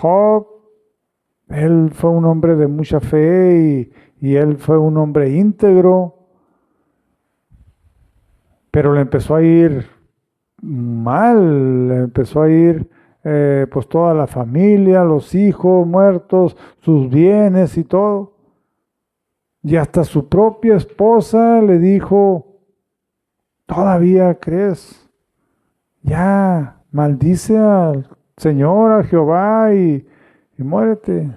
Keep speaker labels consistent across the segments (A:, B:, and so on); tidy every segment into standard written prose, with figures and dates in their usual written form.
A: Job, él fue un hombre de mucha fe y él fue un hombre íntegro, pero le empezó a ir mal, le empezó a ir pues toda la familia, los hijos muertos, sus bienes y todo. Y hasta su propia esposa le dijo, ¿todavía crees? Ya, maldice al Señor, a Jehová y muérete.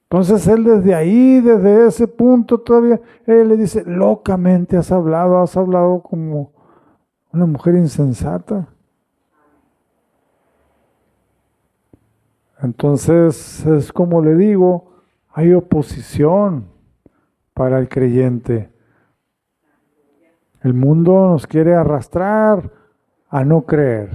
A: Entonces él desde ahí, desde ese punto todavía, él le dice, locamente has hablado como una mujer insensata. Entonces es como le digo, hay oposición para el creyente. El mundo nos quiere arrastrar a no creer.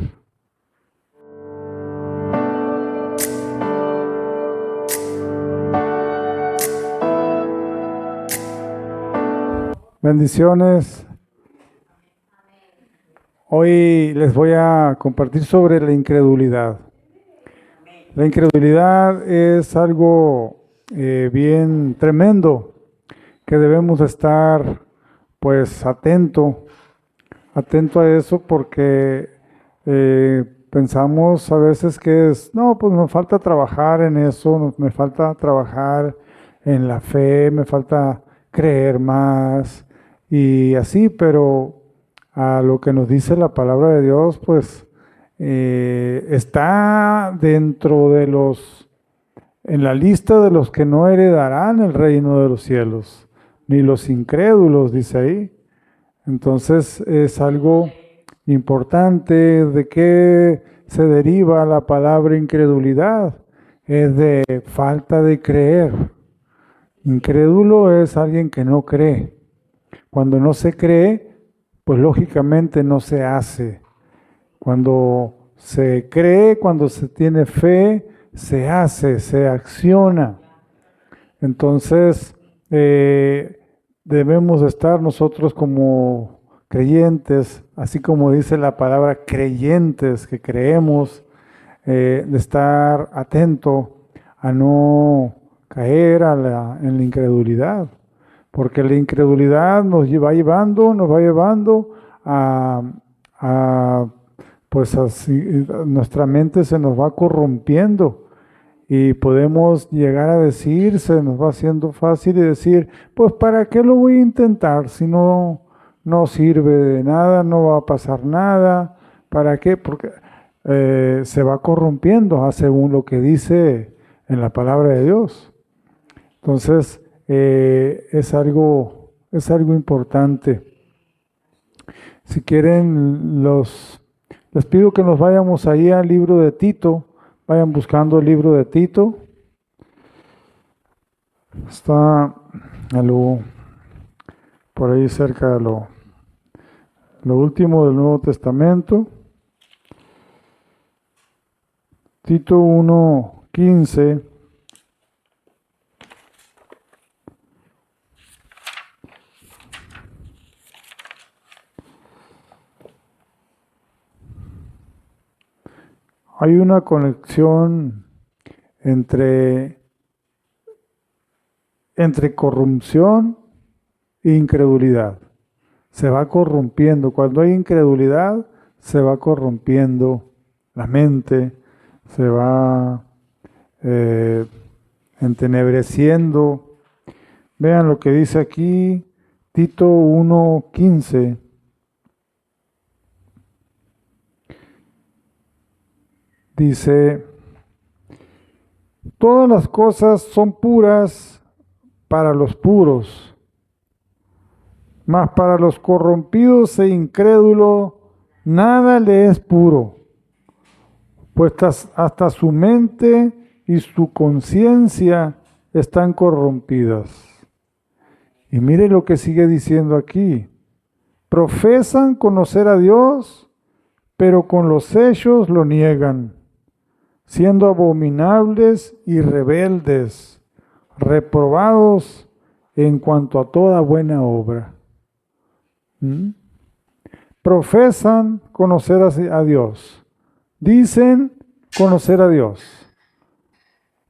A: Bendiciones. Hoy les voy a compartir sobre la incredulidad. La incredulidad es algo bien tremendo que debemos estar pues atento a eso porque pensamos a veces que no, pues me falta trabajar en eso, me falta trabajar en la fe, me falta creer más y así, pero a lo que nos dice la palabra de Dios, pues está dentro de en la lista de los que no heredarán el reino de los cielos, ni los incrédulos, dice ahí. Entonces es algo importante. ¿De qué se deriva la palabra incredulidad? Es de falta de creer. Incrédulo es alguien que no cree. Cuando no se cree, pues lógicamente no se hace. Cuando se cree, cuando se tiene fe, se hace, se acciona. Entonces, debemos estar nosotros como creyentes, así como dice la palabra creyentes, que creemos, de estar atento a no caer en la incredulidad, porque la incredulidad nos va llevando a pues así, nuestra mente se nos va corrompiendo y podemos llegar a decir, se nos va haciendo fácil y decir, pues ¿para qué lo voy a intentar si no sirve de nada, no va a pasar nada? ¿Para qué? Porque se va corrompiendo según lo que dice en la palabra de Dios. Entonces, es algo importante. Si quieren, les pido que nos vayamos ahí al libro de Tito. Vayan buscando el libro de Tito. Está por ahí cerca de lo último del Nuevo Testamento. Tito 1:15. Hay una conexión entre corrupción e incredulidad. Se va corrompiendo. Cuando hay incredulidad, se va corrompiendo la mente, se va entenebreciendo. Vean lo que dice aquí Tito 1:15. Dice, todas las cosas son puras para los puros, mas para los corrompidos e incrédulos nada le es puro, pues hasta su mente y su conciencia están corrompidas. Y mire lo que sigue diciendo aquí. Profesan conocer a Dios, pero con los hechos lo niegan, siendo abominables y rebeldes, reprobados en cuanto a toda buena obra. Profesan conocer a Dios. Dicen conocer a Dios.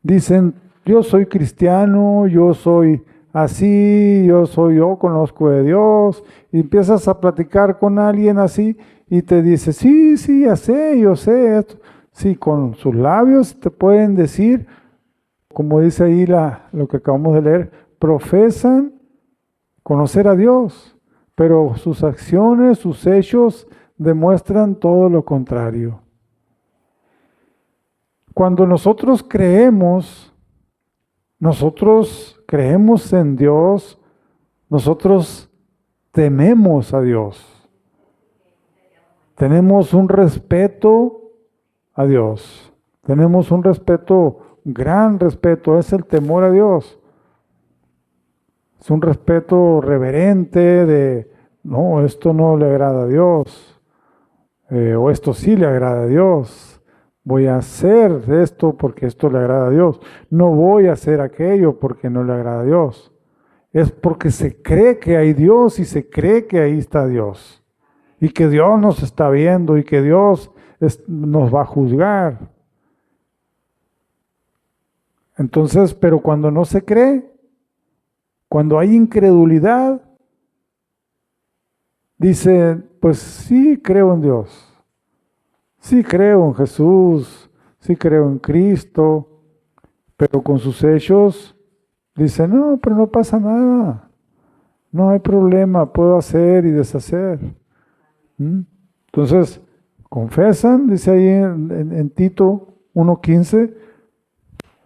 A: Dicen, yo soy cristiano, yo soy así, yo conozco de Dios. Y empiezas a platicar con alguien así y te dice, sí, sí, ya sé, yo sé esto. Sí, con sus labios te pueden decir, como dice ahí lo que acabamos de leer, profesan conocer a Dios, pero sus acciones, sus hechos demuestran todo lo contrario. Cuando nosotros creemos en Dios, nosotros tememos a Dios. Tenemos un respeto a Dios. Tenemos un respeto, gran respeto, es el temor a Dios. Es un respeto reverente de, no, esto no le agrada a Dios, o esto sí le agrada a Dios. Voy a hacer esto porque esto le agrada a Dios. No voy a hacer aquello porque no le agrada a Dios. Es porque se cree que hay Dios y se cree que ahí está Dios. Y que Dios nos está viendo y que Dios nos va a juzgar. Entonces, pero cuando no se cree, cuando hay incredulidad, dice, pues sí creo en Dios. Sí creo en Jesús, sí creo en Cristo, pero con sus hechos dice, no, pero no pasa nada, no hay problema, puedo hacer y deshacer. Entonces, confesan, dice ahí en Tito 1:15,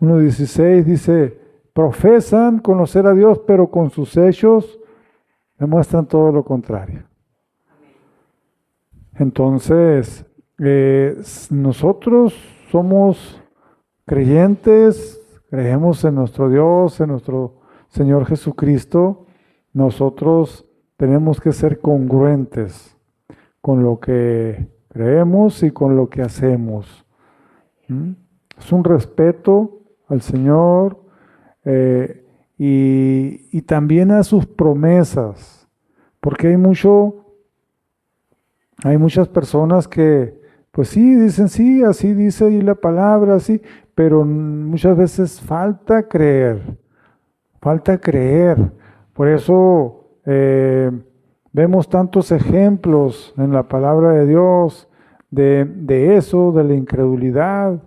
A: 1:16, dice, profesan conocer a Dios, pero con sus hechos demuestran todo lo contrario. Entonces, nosotros somos creyentes, creemos en nuestro Dios, en nuestro Señor Jesucristo. Nosotros tenemos que ser congruentes con lo que creemos y con lo que hacemos. Es un respeto al Señor y también a sus promesas, porque hay muchas personas que, pues sí, dicen sí, así dice ahí la palabra, sí, pero muchas veces falta creer. Por eso vemos tantos ejemplos en la palabra de Dios de eso, de la incredulidad.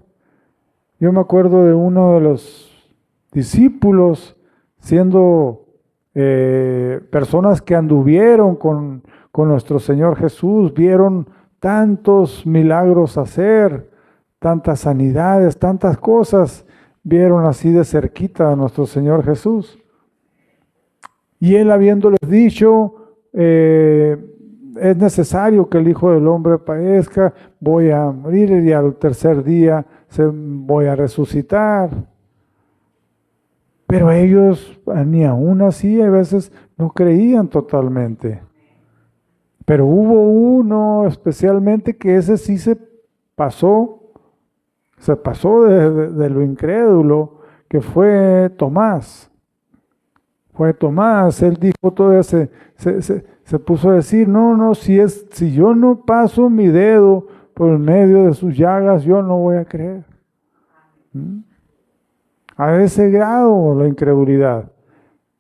A: Yo me acuerdo de uno de los discípulos siendo personas que anduvieron con nuestro Señor Jesús, vieron tantos milagros hacer, tantas sanidades, tantas cosas, vieron así de cerquita a nuestro Señor Jesús. Y Él habiéndoles dicho, es necesario que el Hijo del Hombre padezca, voy a morir y al tercer día voy a resucitar. Pero ellos ni aún así a veces no creían totalmente. Pero hubo uno especialmente que ese sí se pasó de lo incrédulo, que fue Tomás. Él dijo todavía, se puso a decir, no, si yo no paso mi dedo por el medio de sus llagas, yo no voy a creer. A ese grado la incredulidad.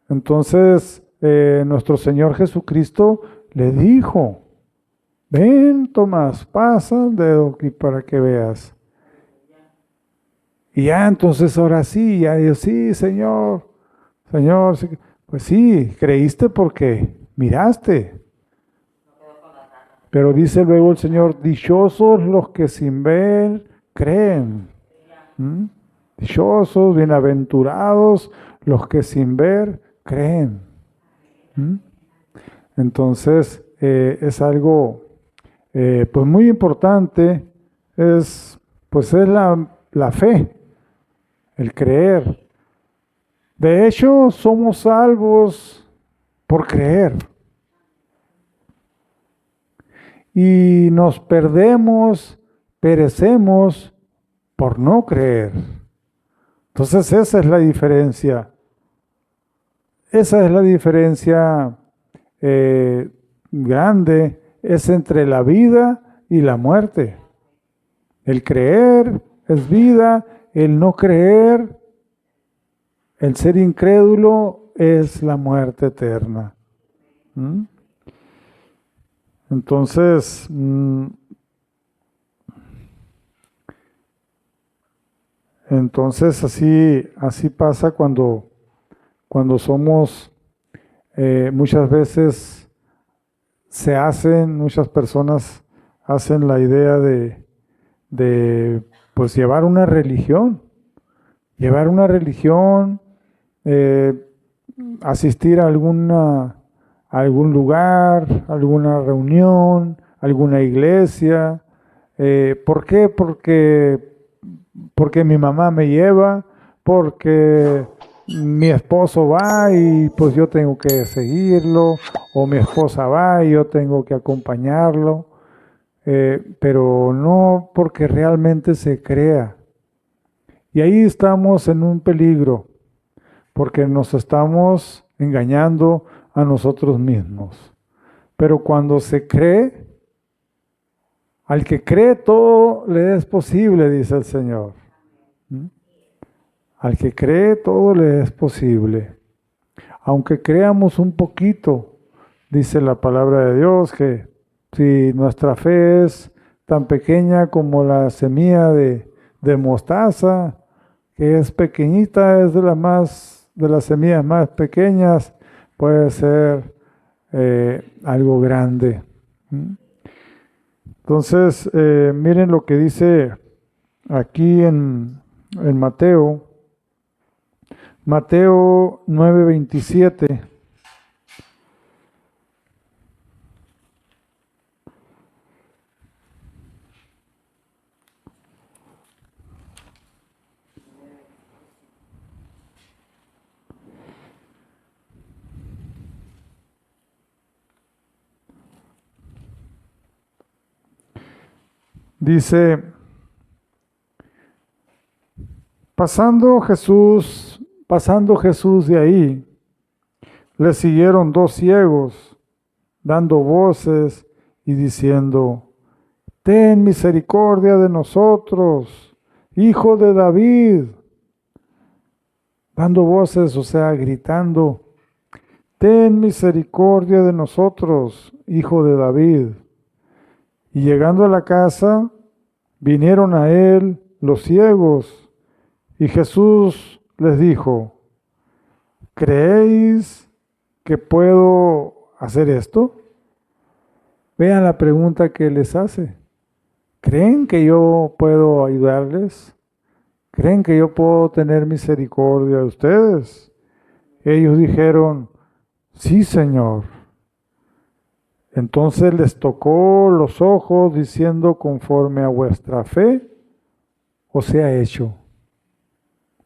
A: Entonces, nuestro Señor Jesucristo le dijo, ven Tomás, pasa el dedo aquí para que veas. Y ya entonces ahora sí, ya dijo, sí, Señor, pues sí, creíste porque miraste. Pero dice luego el Señor, dichosos los que sin ver creen. Dichosos, bienaventurados los que sin ver creen. Entonces, es algo pues muy importante, es la fe, el creer. De hecho, somos salvos por creer. Y nos perecemos por no creer. Entonces esa es la diferencia. Esa es la diferencia grande, es entre la vida y la muerte. El creer es vida, el no creer, el ser incrédulo es la muerte eterna. ¿Mm? Entonces, así pasa cuando somos, muchas veces muchas personas hacen la idea de pues llevar una religión, eh, asistir a algún lugar, alguna reunión, alguna iglesia. ¿Por qué? Porque mi mamá me lleva, porque mi esposo va y pues yo tengo que seguirlo, o mi esposa va y yo tengo que acompañarlo, pero no porque realmente se crea. Y ahí estamos en un peligro, porque nos estamos engañando a nosotros mismos. Pero cuando se cree, al que cree todo le es posible, dice el Señor. ¿Mm? Al que cree todo le es posible. Aunque creamos un poquito, dice la palabra de Dios, que si nuestra fe es tan pequeña como la semilla de mostaza, que es pequeñita, es de las semillas más pequeñas, puede ser algo grande. ¿Mm? Entonces, miren lo que dice aquí en Mateo 9:27. Dice, pasando Jesús de ahí, le siguieron dos ciegos, dando voces y diciendo, ten misericordia de nosotros, Hijo de David. Dando voces, o sea, gritando, ten misericordia de nosotros, Hijo de David. Y llegando a la casa, vinieron a él los ciegos, y Jesús les dijo, ¿creéis que puedo hacer esto? Vean la pregunta que les hace. ¿Creen que yo puedo ayudarles? ¿Creen que yo puedo tener misericordia de ustedes? Ellos dijeron, sí, Señor. Entonces les tocó los ojos diciendo, conforme a vuestra fe os sea hecho.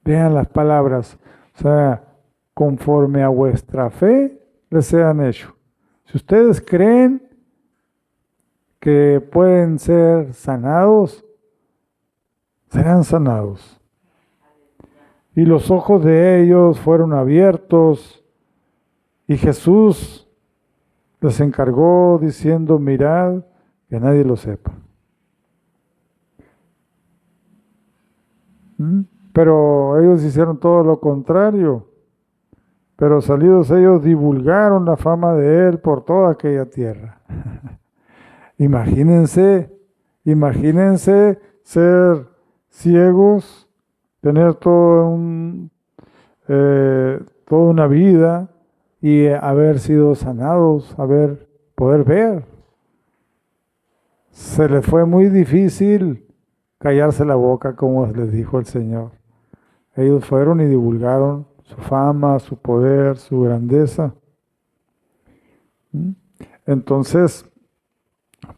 A: Vean las palabras, o sea, conforme a vuestra fe les sean hecho. Si ustedes creen que pueden ser sanados, serán sanados. Y los ojos de ellos fueron abiertos y Jesús les encargó diciendo, mirad, que nadie lo sepa. Pero ellos hicieron todo lo contrario. Pero salidos ellos divulgaron la fama de él por toda aquella tierra. Imagínense ser ciegos, tener toda una vida y haber sido sanados, poder ver. Se les fue muy difícil callarse la boca, como les dijo el Señor. Ellos fueron y divulgaron su fama, su poder, su grandeza. Entonces,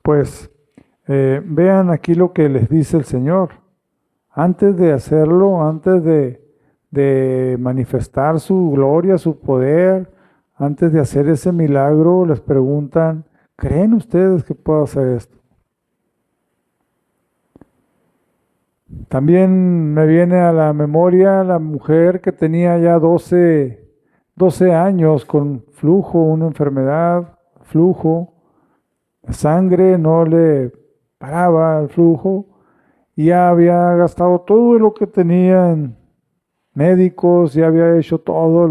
A: pues, vean aquí lo que les dice el Señor. Antes de hacerlo, antes de manifestar su gloria, su poder, antes de hacer ese milagro, les preguntan, ¿creen ustedes que puedo hacer esto? También me viene a la memoria la mujer que tenía ya 12 años con flujo, una enfermedad, flujo, la sangre no le paraba el flujo y ya había gastado todo lo que tenía en médicos, ya había hecho todo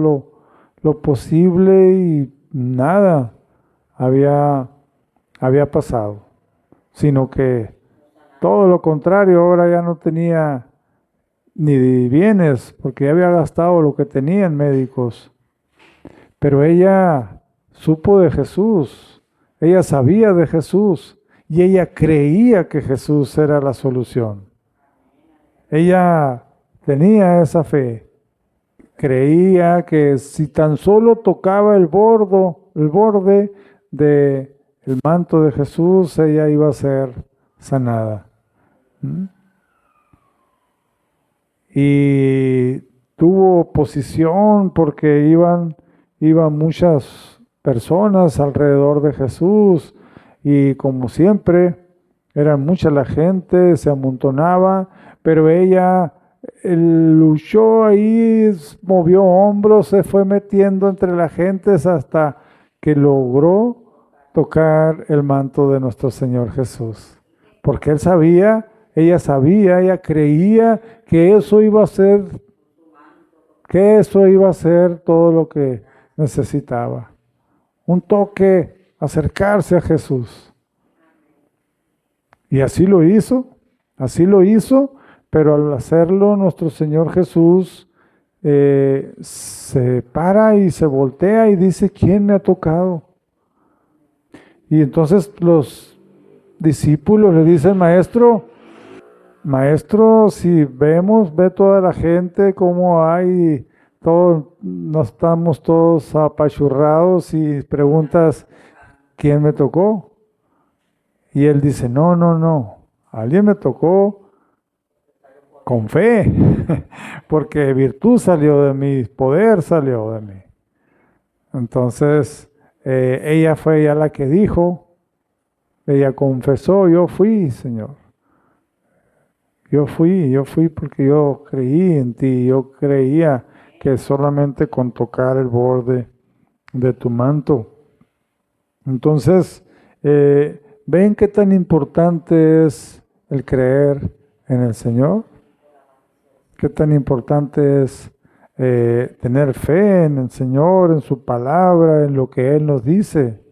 A: lo posible y nada había pasado, sino que todo lo contrario, ahora ya no tenía ni bienes, porque ya había gastado lo que tenía en médicos. Pero ella supo de Jesús, ella sabía de Jesús y ella creía que Jesús era la solución. Ella tenía esa fe, creía que si tan solo tocaba el borde del manto de Jesús, ella iba a ser sanada. ¿Mm? Y tuvo oposición porque iban muchas personas alrededor de Jesús y como siempre, era mucha la gente, se amontonaba, pero ella luchó ahí, movió hombros, se fue metiendo entre la gente hasta que logró tocar el manto de nuestro Señor Jesús. Porque ella creía que eso iba a ser, todo lo que necesitaba. Un toque, acercarse a Jesús. Y así lo hizo, pero al hacerlo nuestro Señor Jesús se para y se voltea y dice, ¿quién me ha tocado? Y entonces los discípulos le dicen, Maestro, si ve toda la gente cómo hay, nos estamos todos apachurrados y preguntas, ¿quién me tocó? Y él dice, no, alguien me tocó con fe, porque virtud salió de mí, poder salió de mí. Entonces, ella fue ya la que dijo, ella confesó, yo fui, Señor. Yo fui porque yo creí en ti, yo creía que solamente con tocar el borde de tu manto. Entonces, ¿ven qué tan importante es el creer en el Señor? ¿Qué tan importante es tener fe en el Señor, en su palabra, en lo que Él nos dice?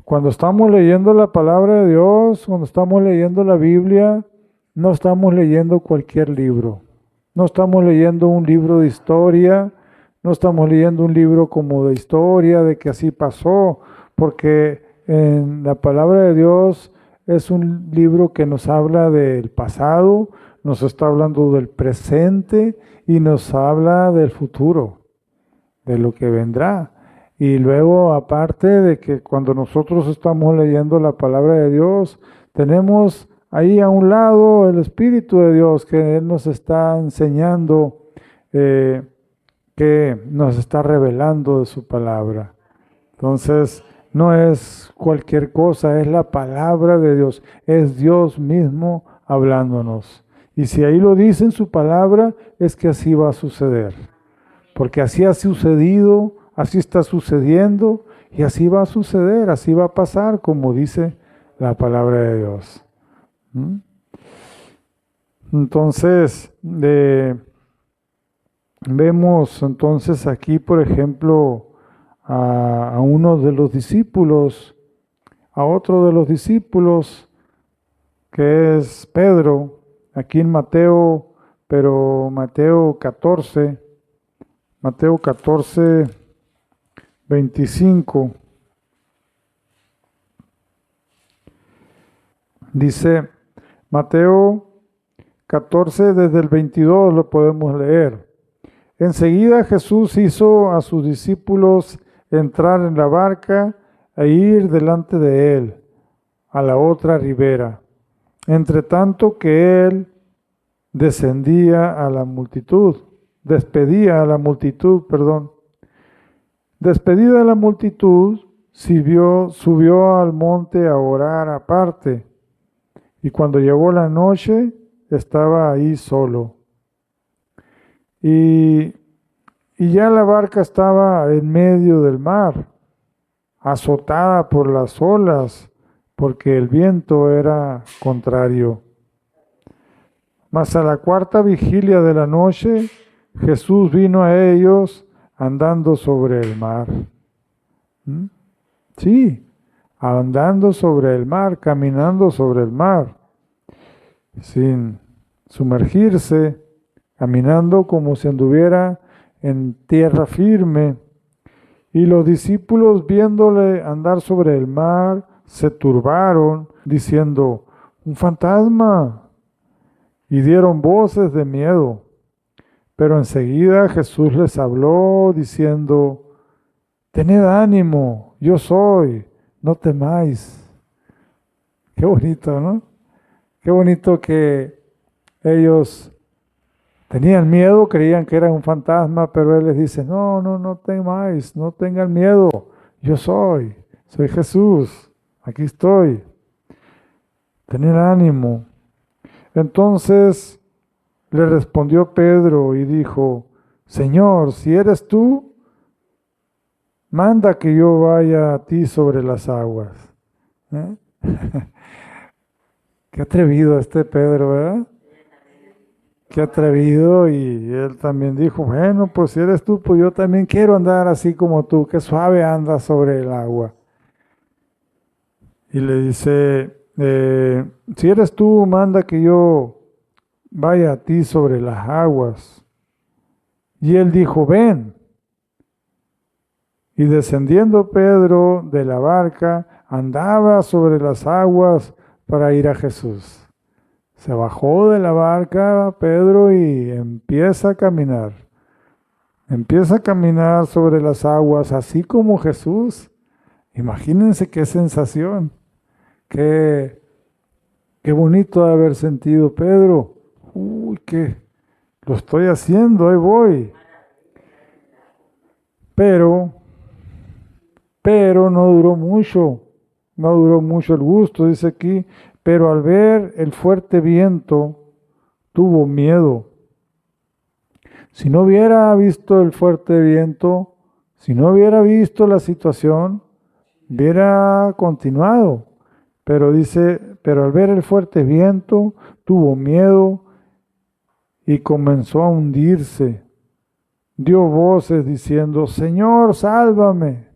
A: Cuando estamos leyendo la palabra de Dios, cuando estamos leyendo la Biblia, no estamos leyendo cualquier libro. No estamos leyendo un libro de historia, no estamos leyendo un libro como de historia, de que así pasó, porque en la palabra de Dios es un libro que nos habla del pasado, nos está hablando del presente y nos habla del futuro, de lo que vendrá. Y luego, aparte de que cuando nosotros estamos leyendo la palabra de Dios, tenemos ahí a un lado el Espíritu de Dios que Él nos está enseñando, que nos está revelando de su palabra. Entonces, no es cualquier cosa, es la palabra de Dios, es Dios mismo hablándonos. Y si ahí lo dice en su palabra, es que así va a suceder. Porque así ha sucedido, así está sucediendo y así va a suceder, así va a pasar, como dice la palabra de Dios. Entonces, vemos entonces aquí, por ejemplo, a uno de los discípulos, a otro de los discípulos, que es Pedro, aquí en Mateo, pero Mateo 14, 25, dice Mateo 14, desde el 22 lo podemos leer. Enseguida Jesús hizo a sus discípulos entrar en la barca e ir delante de él a la otra ribera, entre tanto que él despedía a la multitud. Despedida la multitud, subió al monte a orar aparte, y cuando llegó la noche, estaba ahí solo. Y ya la barca estaba en medio del mar, azotada por las olas, porque el viento era contrario. Mas a la cuarta vigilia de la noche, Jesús vino a ellos andando sobre el mar. ¿Mm? Sí, andando sobre el mar, caminando sobre el mar, sin sumergirse, caminando como si anduviera en tierra firme. Y los discípulos, viéndole andar sobre el mar, se turbaron, diciendo, un fantasma, y dieron voces de miedo. Pero enseguida Jesús les habló, diciendo, tened ánimo, yo soy, no temáis. Qué bonito, ¿no? Qué bonito que ellos tenían miedo, creían que era un fantasma, pero Él les dice, no, no, no temáis, no tengan miedo, yo soy Jesús, aquí estoy, tened ánimo. Entonces le respondió Pedro y dijo, Señor, si eres tú, manda que yo vaya a ti sobre las aguas. ¿Eh? Qué atrevido este Pedro, ¿verdad? Qué atrevido, y él también dijo, bueno, pues si eres tú, pues yo también quiero andar así como tú, qué suave andas sobre el agua. Y le dice, si eres tú, manda que yo vaya a ti sobre las aguas. Y él dijo, ven. Y descendiendo Pedro de la barca, andaba sobre las aguas para ir a Jesús. Se bajó de la barca Pedro y empieza a caminar. Empieza a caminar sobre las aguas, así como Jesús. Imagínense qué sensación, qué bonito de haber sentido Pedro. Uy, que lo estoy haciendo, ahí voy. Pero no duró mucho, no duró mucho el gusto, dice aquí, pero al ver el fuerte viento, tuvo miedo. Si no hubiera visto el fuerte viento, si no hubiera visto la situación, hubiera continuado. Pero dice, pero al ver el fuerte viento, tuvo miedo y comenzó a hundirse. Dio voces diciendo, Señor, sálvame.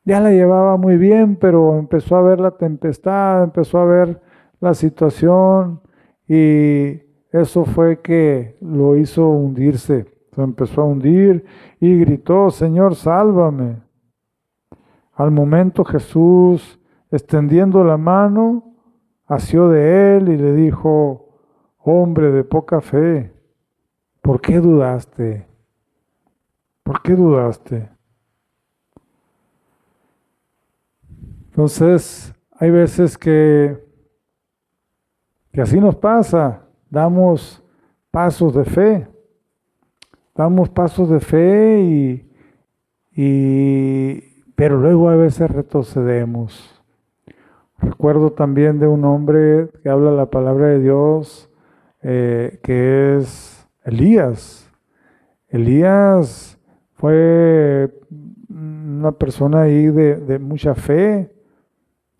A: Ya la llevaba muy bien, pero empezó a ver la tempestad, empezó a ver la situación y eso fue que lo hizo hundirse. Se empezó a hundir y gritó, Señor, sálvame. Al momento Jesús, extendiendo la mano, asió de él y le dijo, hombre de poca fe, ¿por qué dudaste? ¿Por qué dudaste? Entonces, hay veces que así nos pasa, damos pasos de fe pero luego a veces retrocedemos. Recuerdo también de un hombre que habla la palabra de Dios, que es Elías. Elías fue una persona ahí de mucha fe.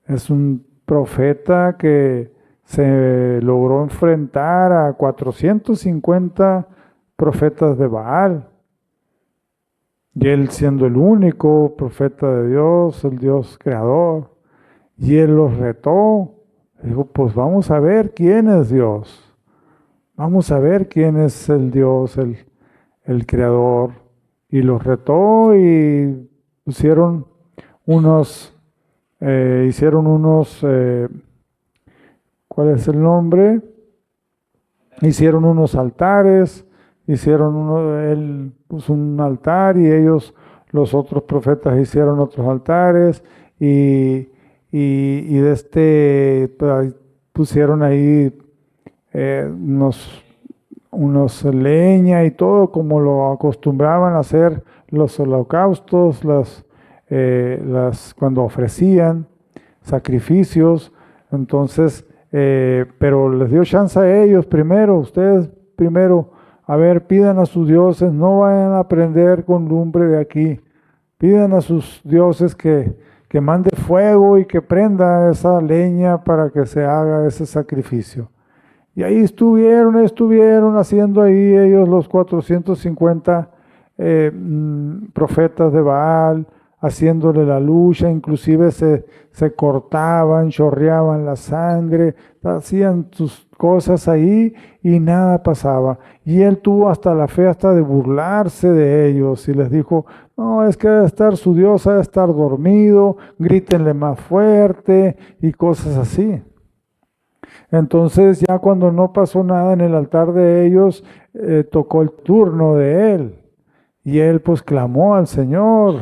A: Es un profeta que se logró enfrentar a 450 profetas de Baal. Y él siendo el único profeta de Dios, el Dios creador. Y él los retó. Dijo, pues vamos a ver quién es Dios. Vamos a ver quién es el Dios, el creador. Y los retó y hicieron unos, ¿cuál es el nombre? Hicieron unos altares, él puso un altar y ellos, los otros profetas, hicieron otros altares y pusieron ahí unos leña y todo, como lo acostumbraban a hacer los holocaustos, cuando ofrecían sacrificios. Entonces, pero les dio chance a ellos primero, ustedes primero, a ver, pidan a sus dioses, no vayan a prender con lumbre de aquí, pidan a sus dioses que mande fuego y que prenda esa leña para que se haga ese sacrificio. Y ahí estuvieron haciendo ahí ellos los 450 profetas de Baal, haciéndole la lucha, inclusive se cortaban, chorreaban la sangre, hacían sus cosas ahí y nada pasaba. Y él tuvo hasta la fe hasta de burlarse de ellos y les dijo, no, es que debe estar su Dios, debe estar dormido, grítenle más fuerte y cosas así. Entonces ya cuando no pasó nada en el altar de ellos, tocó el turno de él. Y él pues clamó al Señor,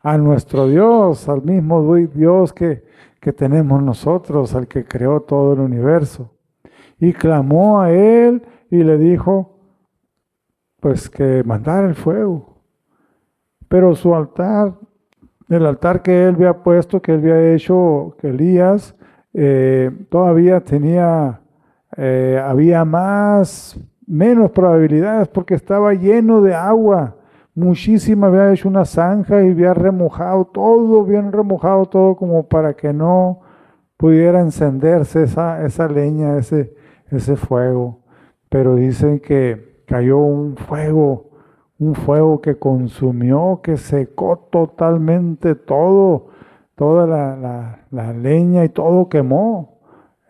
A: a nuestro Dios, al mismo Dios que tenemos nosotros, al que creó todo el universo. Y clamó a él y le dijo pues que mandara el fuego. Pero su altar, el altar que él había puesto, que él había hecho, que Elías, todavía había menos probabilidades porque estaba lleno de agua, muchísima, había hecho una zanja y había remojado todo, bien remojado todo como para que no pudiera encenderse esa leña, ese fuego. Pero dicen que cayó un fuego que consumió, que secó totalmente todo, toda la leña y todo quemó.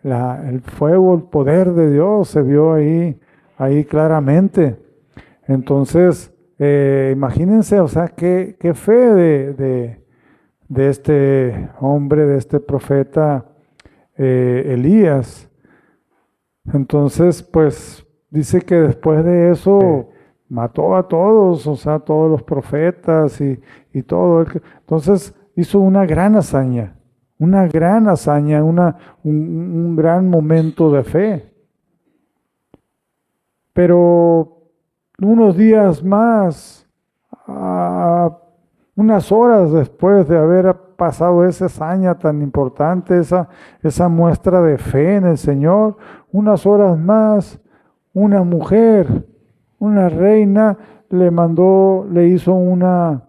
A: El fuego, el poder de Dios se vio ahí claramente. Entonces, imagínense, o sea, qué fe de este hombre, de este profeta Elías. Entonces, pues, dice que después de eso mató a todos, o sea, todos los profetas y todo. Entonces, hizo una gran hazaña, un gran momento de fe. Pero unos días más, unas horas después de haber pasado esa hazaña tan importante, esa muestra de fe en el Señor, unas horas más, una mujer, una reina, le hizo una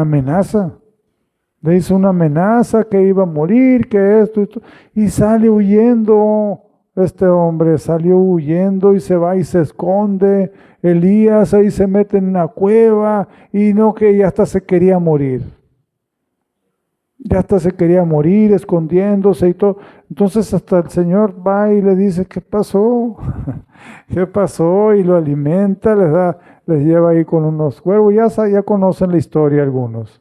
A: amenaza. Le hizo una amenaza que iba a morir, que esto, y sale huyendo. Este hombre salió huyendo y se va y se esconde. Elías ahí se mete en una cueva y no, que ya hasta se quería morir. Ya hasta se quería morir escondiéndose y todo. Entonces hasta el Señor va y le dice, ¿qué pasó? ¿Qué pasó? Y lo alimenta, les lleva ahí con unos cuervos. Ya conocen la historia algunos.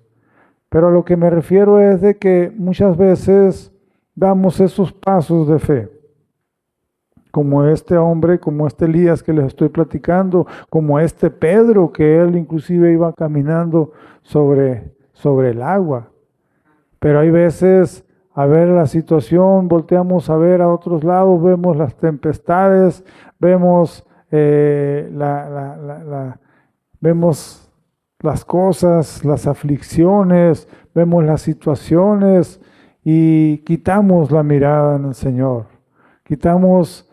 A: Pero a lo que me refiero es de que muchas veces damos esos pasos de fe. Como este hombre, como este Elías que les estoy platicando, como este Pedro, que él inclusive iba caminando sobre el agua. Pero hay veces, a ver la situación, volteamos a ver a otros lados, vemos las tempestades, vemos, vemos las cosas, las aflicciones, vemos las situaciones y quitamos la mirada en el Señor. Quitamos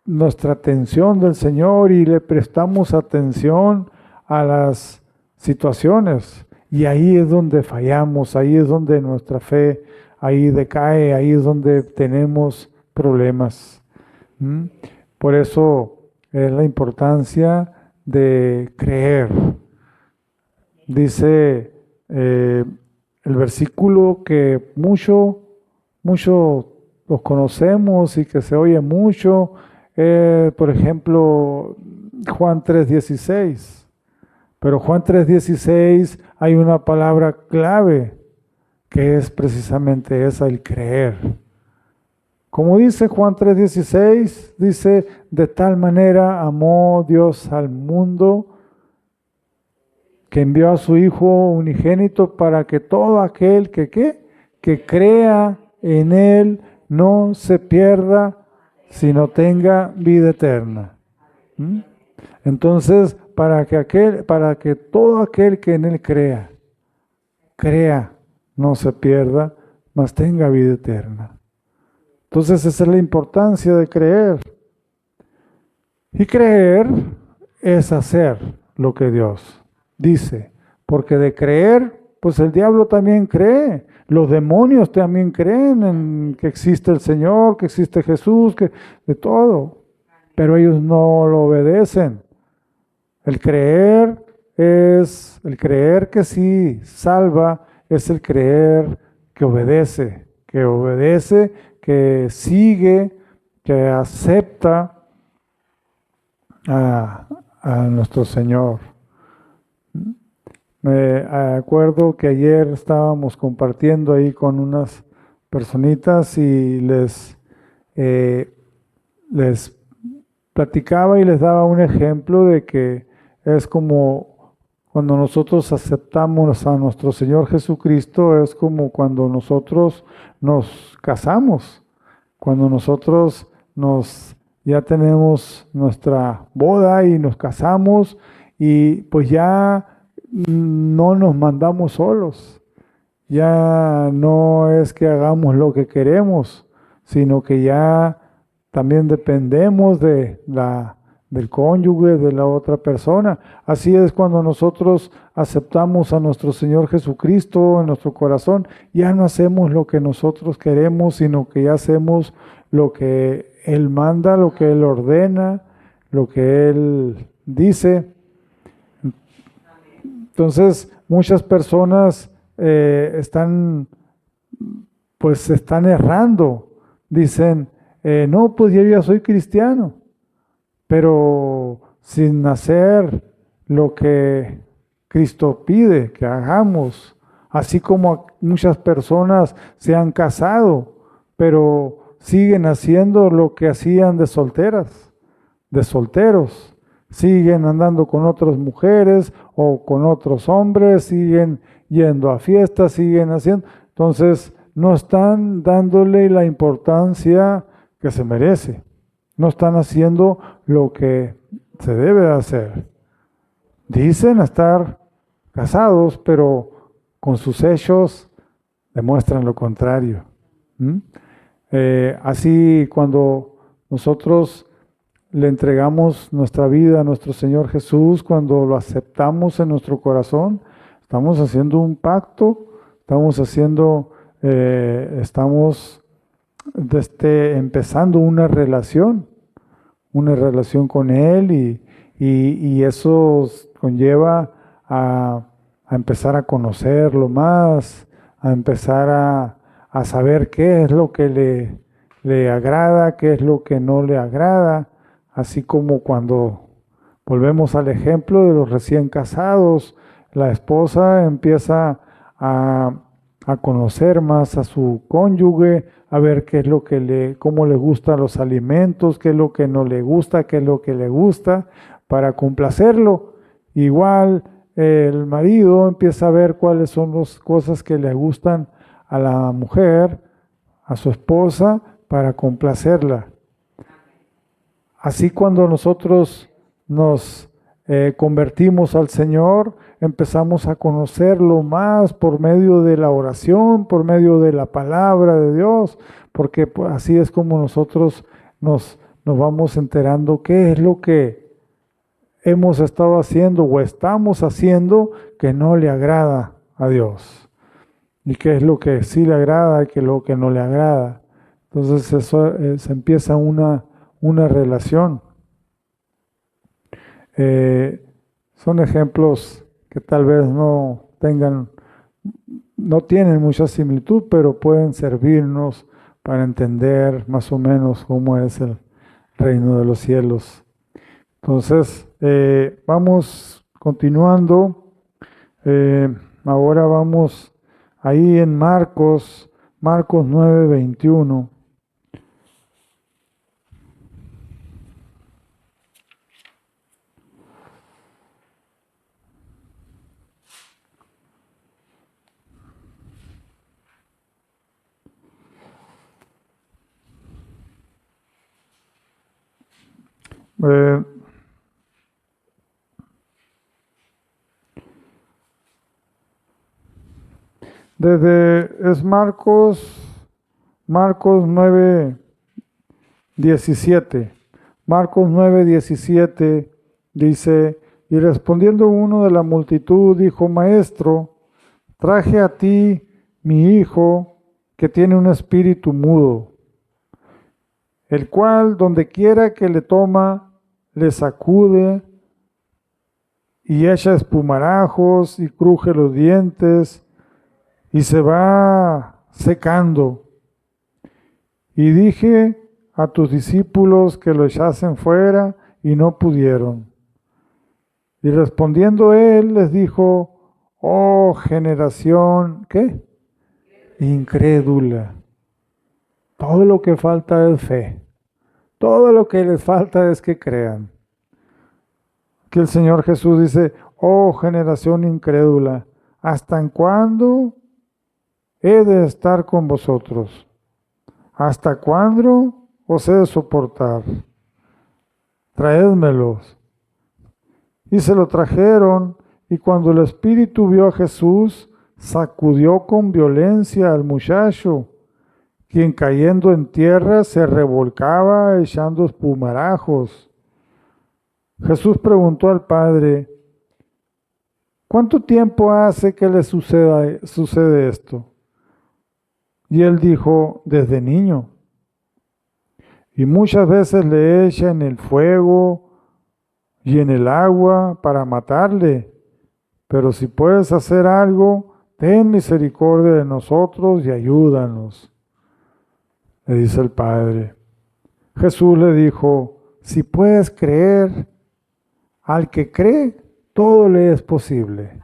A: nuestra atención del Señor y le prestamos atención a las situaciones. Y ahí es donde fallamos, ahí es donde nuestra fe ahí decae, ahí es donde tenemos problemas. Por eso es la importancia de creer. Dice el versículo que mucho los conocemos y que se oye mucho, por ejemplo, Juan 3:16. Pero Juan 3:16 hay una palabra clave que es precisamente esa, el creer. Como dice Juan 3:16, dice, de tal manera amó Dios al mundo que envió a su Hijo unigénito para que todo aquel que crea en Él no se pierda, sino tenga vida eterna. Entonces, para que todo aquel que en Él crea, no se pierda, mas tenga vida eterna. Entonces, esa es la importancia de creer. Y creer es hacer lo que Dios dice, porque de creer pues el diablo también cree, los demonios también creen en que existe el Señor, que existe Jesús, que de todo, pero ellos no lo obedecen. El creer que sí salva, es el creer que obedece, que sigue, que acepta a nuestro Señor. Me acuerdo que ayer estábamos compartiendo ahí con unas personitas y les platicaba y les daba un ejemplo de que es como cuando nosotros aceptamos a nuestro Señor Jesucristo, es como cuando nosotros nos casamos, cuando nosotros ya tenemos nuestra boda y nos casamos y pues ya no nos mandamos solos, ya no es que hagamos lo que queremos, sino que ya también dependemos del cónyuge, de la otra persona. Así es cuando nosotros aceptamos a nuestro Señor Jesucristo en nuestro corazón, ya no hacemos lo que nosotros queremos, sino que ya hacemos lo que Él manda, lo que Él ordena, lo que Él dice. Entonces, muchas personas están errando. Dicen, no, pues yo ya soy cristiano, pero sin hacer lo que Cristo pide que hagamos. Así como muchas personas se han casado, pero siguen haciendo lo que hacían de solteras, de solteros. Siguen andando con otras mujeres o con otros hombres, siguen yendo a fiestas, siguen haciendo. Entonces, no están dándole la importancia que se merece. No están haciendo lo que se debe de hacer. Dicen estar casados, pero con sus hechos demuestran lo contrario. Así cuando nosotros le entregamos nuestra vida a nuestro Señor Jesús, cuando lo aceptamos en nuestro corazón, estamos haciendo un pacto, estamos empezando una relación con Él y eso conlleva a empezar a conocerlo más, a empezar a saber qué es lo que le agrada, qué es lo que no le agrada. Así como cuando volvemos al ejemplo de los recién casados, la esposa empieza a conocer más a su cónyuge, a ver qué es lo que cómo le gustan los alimentos, qué es lo que no le gusta, qué es lo que le gusta, para complacerlo. Igual el marido empieza a ver cuáles son las cosas que le gustan a la mujer, a su esposa, para complacerla. Así cuando nosotros nos convertimos al Señor, empezamos a conocerlo más por medio de la oración, por medio de la palabra de Dios, porque pues, así es como nosotros nos vamos enterando qué es lo que hemos estado haciendo o estamos haciendo que no le agrada a Dios, y qué es lo que sí le agrada y qué es lo que no le agrada. Entonces eso se empieza una relación. Son ejemplos que tal vez no tienen mucha similitud, pero pueden servirnos para entender más o menos cómo es el reino de los cielos. Entonces, vamos continuando. Ahora vamos ahí en Marcos 9:21. Es Marcos 9:17. Marcos 9:17 dice, y respondiendo uno de la multitud, dijo, Maestro, traje a ti mi hijo que tiene un espíritu mudo, el cual donde quiera que le toma, le sacude y echa espumarajos y cruje los dientes y se va secando. Y dije a tus discípulos que lo echasen fuera y no pudieron. Y respondiendo él les dijo, oh generación, ¿qué? Incrédula. Todo lo que falta es fe. Todo lo que les falta es que crean. Que el Señor Jesús dice, oh generación incrédula, ¿hasta en cuándo he de estar con vosotros? ¿Hasta cuándo os he de soportar? Traédmelos. Y se lo trajeron, y cuando el espíritu vio a Jesús, sacudió con violencia al muchacho, quien cayendo en tierra se revolcaba echando espumarajos. Jesús preguntó al padre, ¿cuánto tiempo hace que le sucede esto? Y él dijo, desde niño. Y muchas veces le echa en el fuego y en el agua para matarle. Pero si puedes hacer algo, ten misericordia de nosotros y ayúdanos, le dice el Padre. Jesús le dijo, si puedes creer, al que cree, todo le es posible.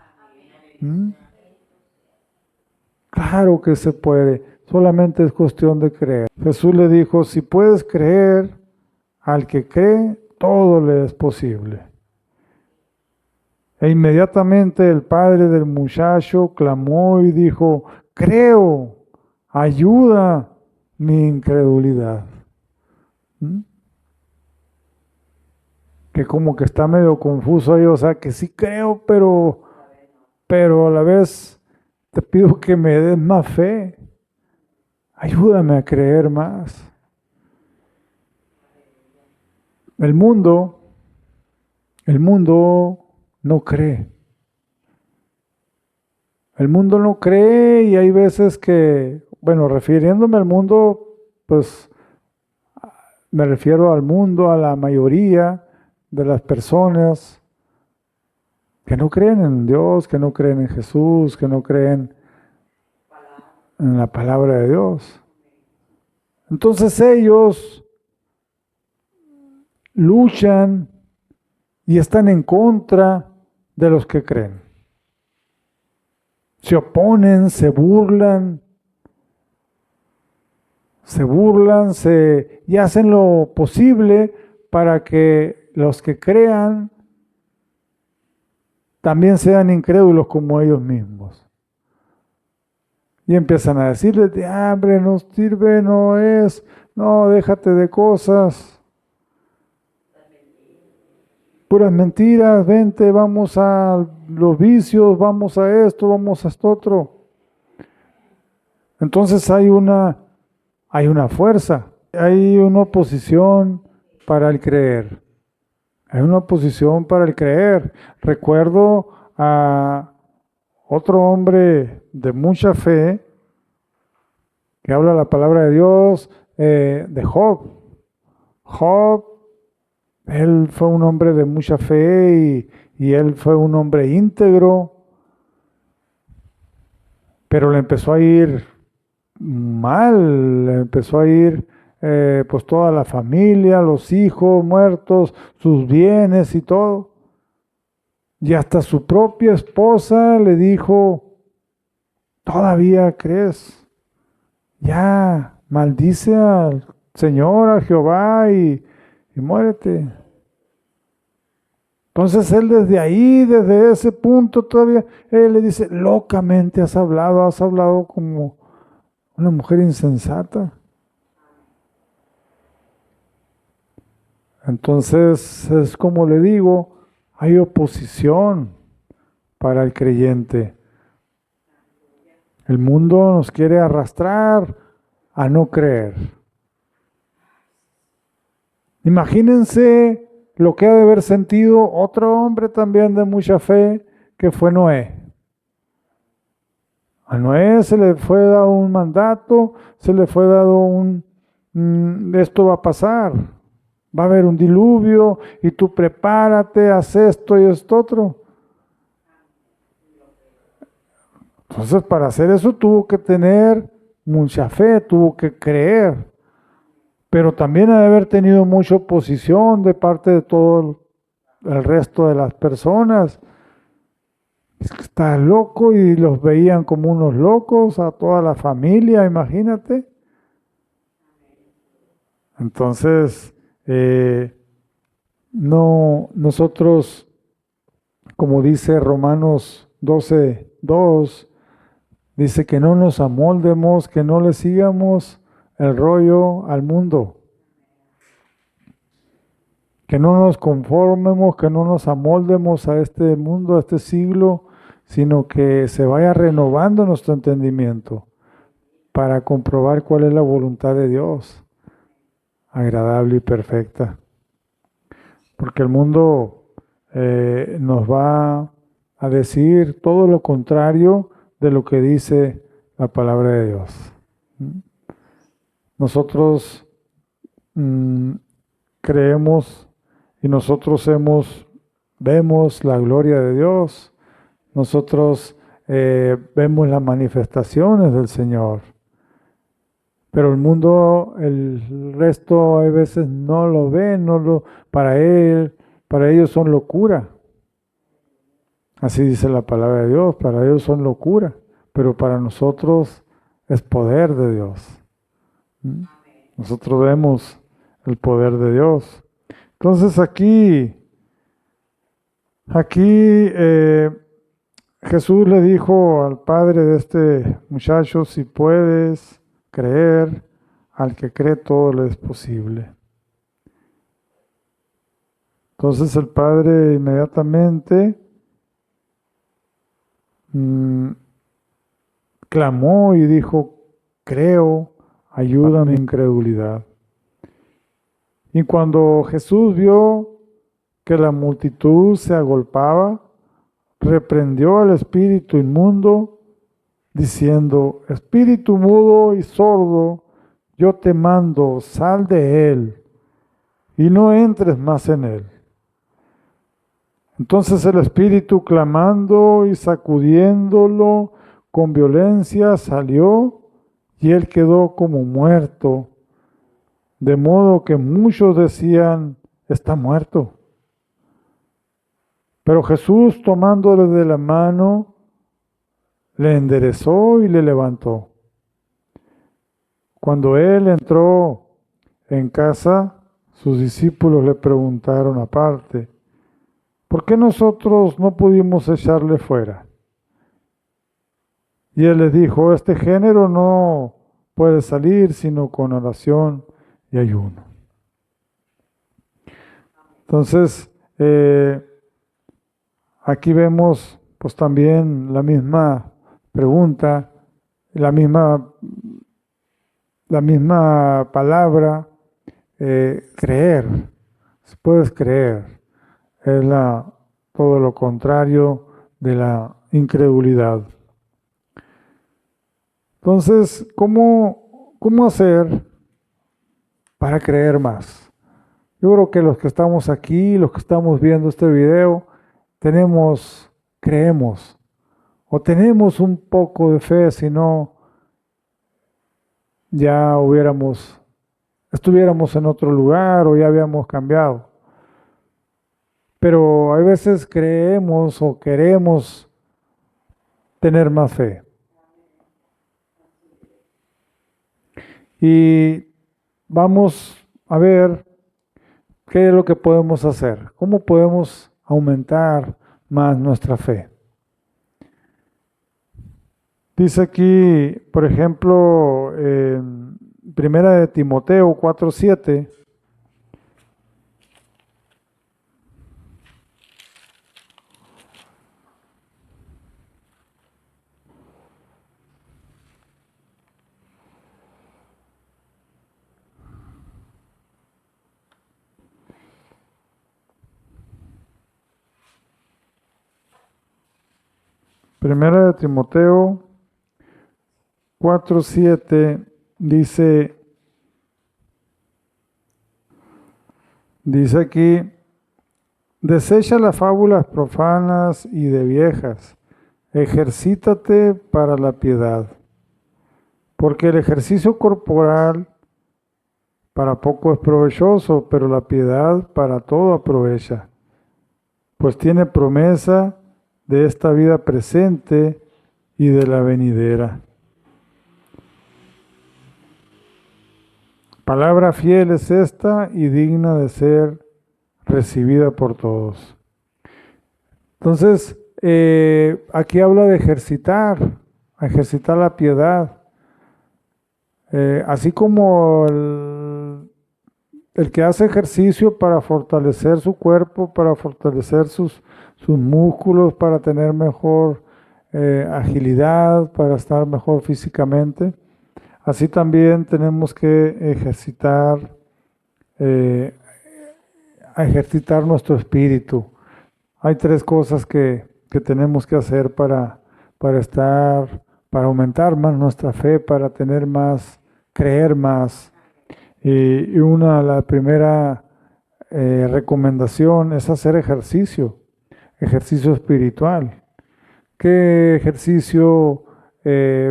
A: ¿Mm? Claro que se puede, solamente es cuestión de creer. Jesús le dijo, si puedes creer, al que cree, todo le es posible. E inmediatamente el padre del muchacho clamó y dijo, creo, ayuda mi incredulidad. ¿Mm? Que como que está medio confuso ahí, o sea, que sí creo, pero a la vez te pido que me des más fe. Ayúdame a creer más. El mundo no cree. El mundo no cree y hay veces que, bueno, refiriéndome al mundo, pues me refiero al mundo, a la mayoría de las personas que no creen en Dios, que no creen en Jesús, que no creen en la palabra de Dios. Entonces ellos luchan y están en contra de los que creen. Se oponen, se burlan y hacen lo posible para que los que crean también sean incrédulos como ellos mismos. Y empiezan a decirles, de hambre no sirve, no, déjate de cosas. Puras mentiras, vente, vamos a los vicios, vamos a esto otro. Entonces hay una fuerza, hay una oposición para el creer. Hay una oposición para el creer. Recuerdo a otro hombre de mucha fe que habla la palabra de Dios, de Job. Job, él fue un hombre de mucha fe y él fue un hombre íntegro, pero le empezó a ir mal, le empezó a ir pues toda la familia, los hijos muertos, sus bienes y todo. Y hasta su propia esposa le dijo, ¿todavía crees? Ya, maldice al Señor, a Jehová y muérete. Entonces él desde ahí, desde ese punto todavía, él le dice, locamente has hablado como una mujer insensata. Entonces es como le digo, hay oposición para el creyente. El mundo nos quiere arrastrar a no creer. Imagínense lo que ha de haber sentido otro hombre también de mucha fe, que fue Noé. A Noé se le fue dado un mandato, se le fue dado esto va a pasar, va a haber un diluvio y tú prepárate, haz esto y esto otro. Entonces, para hacer eso tuvo que tener mucha fe, tuvo que creer, pero también ha de haber tenido mucha oposición de parte de todo el resto de las personas. Está loco y los veían como unos locos a toda la familia, imagínate. Entonces, no, nosotros, como dice Romanos 12:2, dice que no nos amoldemos, que no le sigamos el rollo al mundo, que no nos conformemos, que no nos amoldemos a este mundo, a este siglo, sino que se vaya renovando nuestro entendimiento para comprobar cuál es la voluntad de Dios, agradable y perfecta. Porque el mundo nos va a decir todo lo contrario de lo que dice la palabra de Dios. Nosotros creemos y nosotros vemos la gloria de Dios, nosotros vemos las manifestaciones del Señor, pero el mundo, el resto a veces no lo ve, para ellos son locura. Así dice la palabra de Dios, para ellos son locura, pero para nosotros es poder de Dios. Nosotros vemos el poder de Dios. Entonces aquí Jesús le dijo al padre de este muchacho, si puedes creer, al que cree todo le es posible. Entonces el padre inmediatamente clamó y dijo, creo, ayuda mi incredulidad. Y cuando Jesús vio que la multitud se agolpaba, reprendió al espíritu inmundo, diciendo, espíritu mudo y sordo, yo te mando, sal de él, y no entres más en él. Entonces el espíritu, clamando y sacudiéndolo con violencia, salió, y él quedó como muerto, de modo que muchos decían, está muerto. Pero Jesús, tomándole de la mano, le enderezó y le levantó. Cuando él entró en casa, sus discípulos le preguntaron aparte, ¿por qué nosotros no pudimos echarle fuera? Y él les dijo, este género no puede salir sino con oración y ayuno. Entonces, aquí vemos pues también la misma pregunta, la misma palabra, creer. Si puedes creer, es todo lo contrario de la incredulidad. Entonces, ¿cómo hacer para creer más? Yo creo que los que estamos aquí, los que estamos viendo este video, creemos, o tenemos un poco de fe, si no, ya estuviéramos en otro lugar o ya habíamos cambiado. Pero a veces creemos o queremos tener más fe. Y vamos a ver qué es lo que podemos hacer, cómo podemos aumentar más nuestra fe. Dice aquí, por ejemplo, en Primera de Timoteo 4:7, Primera de Timoteo 4:7 dice aquí, desecha las fábulas profanas y de viejas, ejercítate para la piedad, porque el ejercicio corporal para poco es provechoso, pero la piedad para todo aprovecha, pues tiene promesa de esta vida presente y de la venidera. Palabra fiel es esta y digna de ser recibida por todos. Entonces, aquí habla de ejercitar la piedad. Así como el que hace ejercicio para fortalecer su cuerpo, para fortalecer sus músculos, para tener mejor agilidad, para estar mejor físicamente, así también tenemos que ejercitar nuestro espíritu. Hay tres cosas que tenemos que hacer para aumentar más nuestra fe, para tener más, creer más. Y la primera recomendación es hacer ejercicio espiritual. ¿Qué ejercicio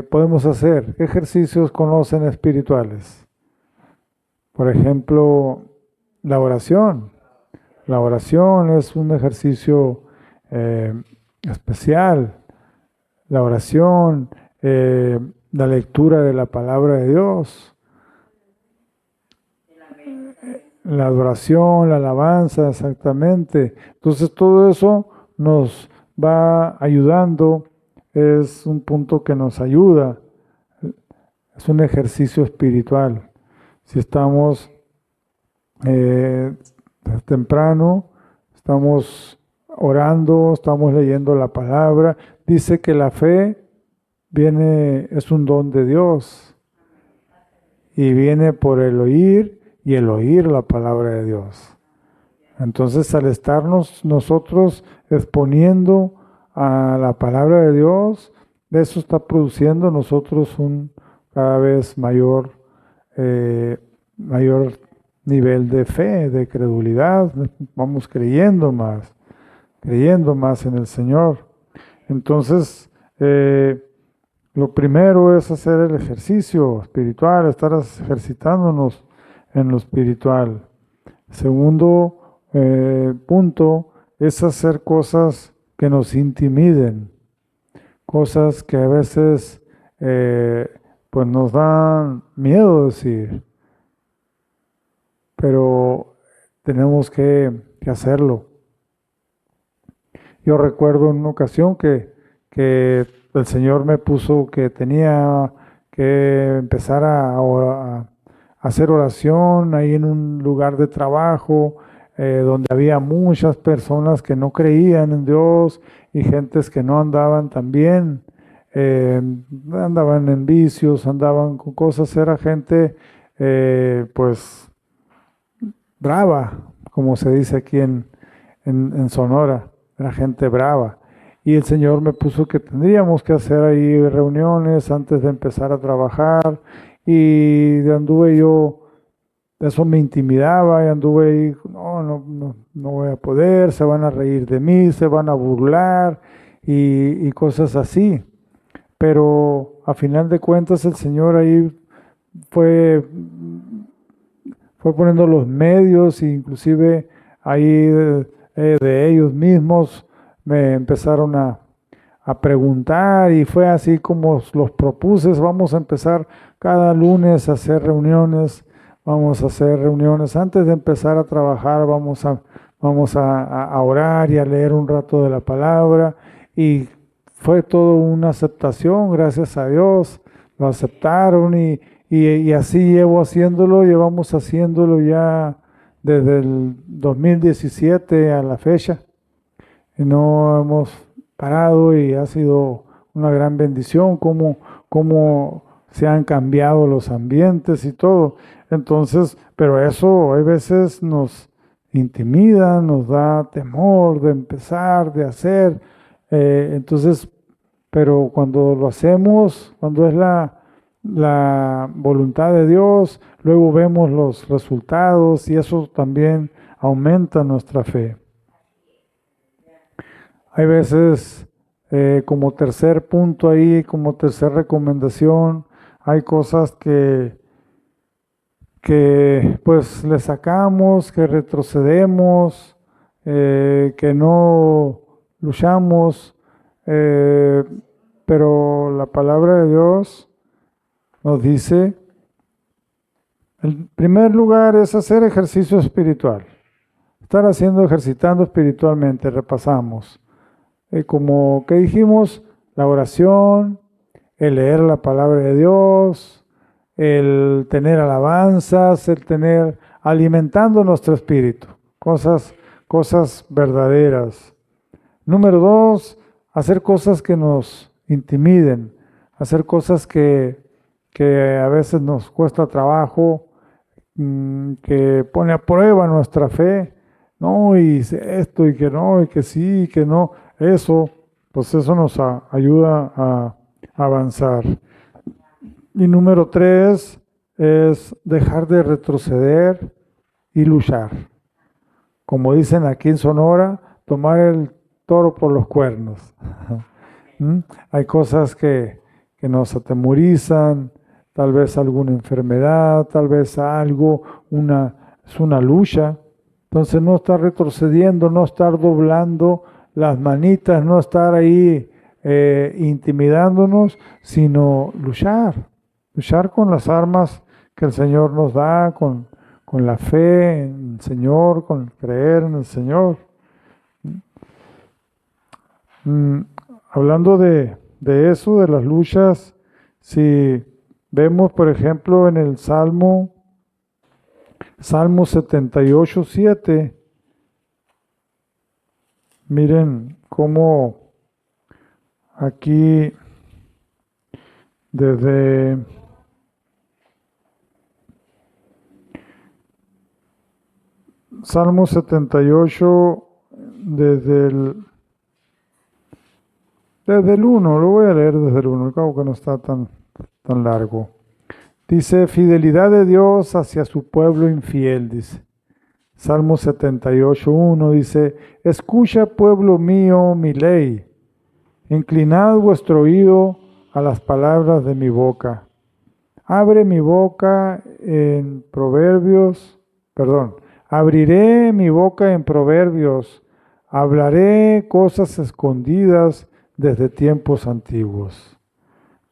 A: podemos hacer? ¿Qué ejercicios conocen espirituales? Por ejemplo, la oración. La oración es un ejercicio especial. La oración, la lectura de la palabra de Dios, la adoración, la alabanza, exactamente. Entonces todo eso nos va ayudando, es un punto que nos ayuda, es un ejercicio espiritual. Si estamos temprano, estamos orando, estamos leyendo la palabra, dice que la fe es un don de Dios y viene por el oír y el oír la palabra de Dios. Entonces, al estarnos nosotros exponiendo a la palabra de Dios, eso está produciendo en nosotros un cada vez mayor nivel de fe, de credulidad. Vamos creyendo más en el Señor. Entonces, lo primero es hacer el ejercicio espiritual, estar ejercitándonos en lo espiritual. Segundo punto es hacer cosas que nos intimiden, cosas que a veces pues nos dan miedo decir, pero tenemos que hacerlo. Yo recuerdo en una ocasión que el Señor me puso que tenía que empezar a hacer oración ahí en un lugar de trabajo donde había muchas personas que no creían en Dios y gentes que no andaban tan bien, andaban en vicios, andaban con cosas, era gente pues brava, como se dice aquí en Sonora, era gente brava. Y el Señor me puso que tendríamos que hacer ahí reuniones antes de empezar a trabajar y anduve yo, eso me intimidaba y anduve ahí, no voy a poder, se van a reír de mí, se van a burlar y cosas así. Pero a final de cuentas el Señor ahí fue poniendo los medios, e inclusive ahí de ellos mismos me empezaron a preguntar y fue así como los propuse. Vamos a empezar cada lunes a hacer reuniones, antes de empezar a trabajar, vamos a orar y a leer un rato de la palabra, y fue todo una aceptación, gracias a Dios, lo aceptaron y así llevamos haciéndolo ya desde el 2017 a la fecha. Y no hemos parado y ha sido una gran bendición cómo se han cambiado los ambientes y todo. Entonces, pero eso a veces nos intimida, nos da temor de empezar, de hacer. Entonces, pero cuando lo hacemos, cuando es la voluntad de Dios, luego vemos los resultados y eso también aumenta nuestra fe. Hay veces, como tercer punto ahí, como tercer recomendación, hay cosas que pues le sacamos, que retrocedemos, que no luchamos, pero la palabra de Dios nos dice, en primer lugar es hacer ejercicio espiritual, estar ejercitando espiritualmente, repasamos. Como que dijimos, la oración, el leer la palabra de Dios, el tener alabanzas, el tener, alimentando nuestro espíritu, cosas verdaderas. Número 2, hacer cosas que nos intimiden, hacer cosas que a veces nos cuesta trabajo, que pone a prueba nuestra fe, no, y esto, y que no, y que sí, y que no, eso, pues eso nos ayuda a avanzar. Y número 3 es dejar de retroceder y luchar. Como dicen aquí en Sonora, tomar el toro por los cuernos. Hay cosas que nos atemorizan, tal vez alguna enfermedad, tal vez algo, es una lucha. Entonces no estar retrocediendo, no estar doblando las manitas, no estar ahí intimidándonos, sino luchar con las armas que el Señor nos da, con la fe en el Señor, con el creer en el Señor. Hablando de eso, de las luchas, si vemos, por ejemplo, en el Salmo 78:7, miren cómo aquí desde Salmo 78, desde el 1, lo voy a leer desde el 1, creo que no está tan largo. Dice, fidelidad de Dios hacia su pueblo infiel, dice. Salmo 78:1 dice, escucha, pueblo mío, mi ley, inclinad vuestro oído a las palabras de mi boca. Abre mi boca en proverbios, abriré mi boca en proverbios, hablaré cosas escondidas desde tiempos antiguos,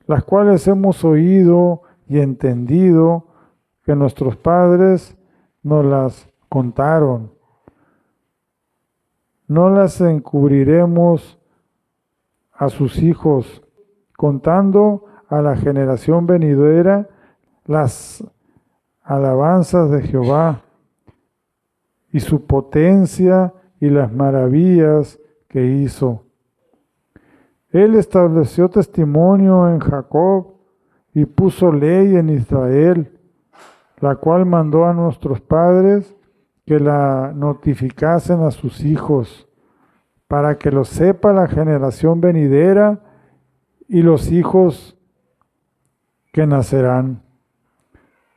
A: las cuales hemos oído y entendido que nuestros padres nos las contaron. No las encubriremos a sus hijos, contando a la generación venidera las alabanzas de Jehová y su potencia y las maravillas que hizo. Él estableció testimonio en Jacob y puso ley en Israel, la cual mandó a nuestros padres que la notificasen a sus hijos, para que lo sepa la generación venidera y los hijos que nacerán,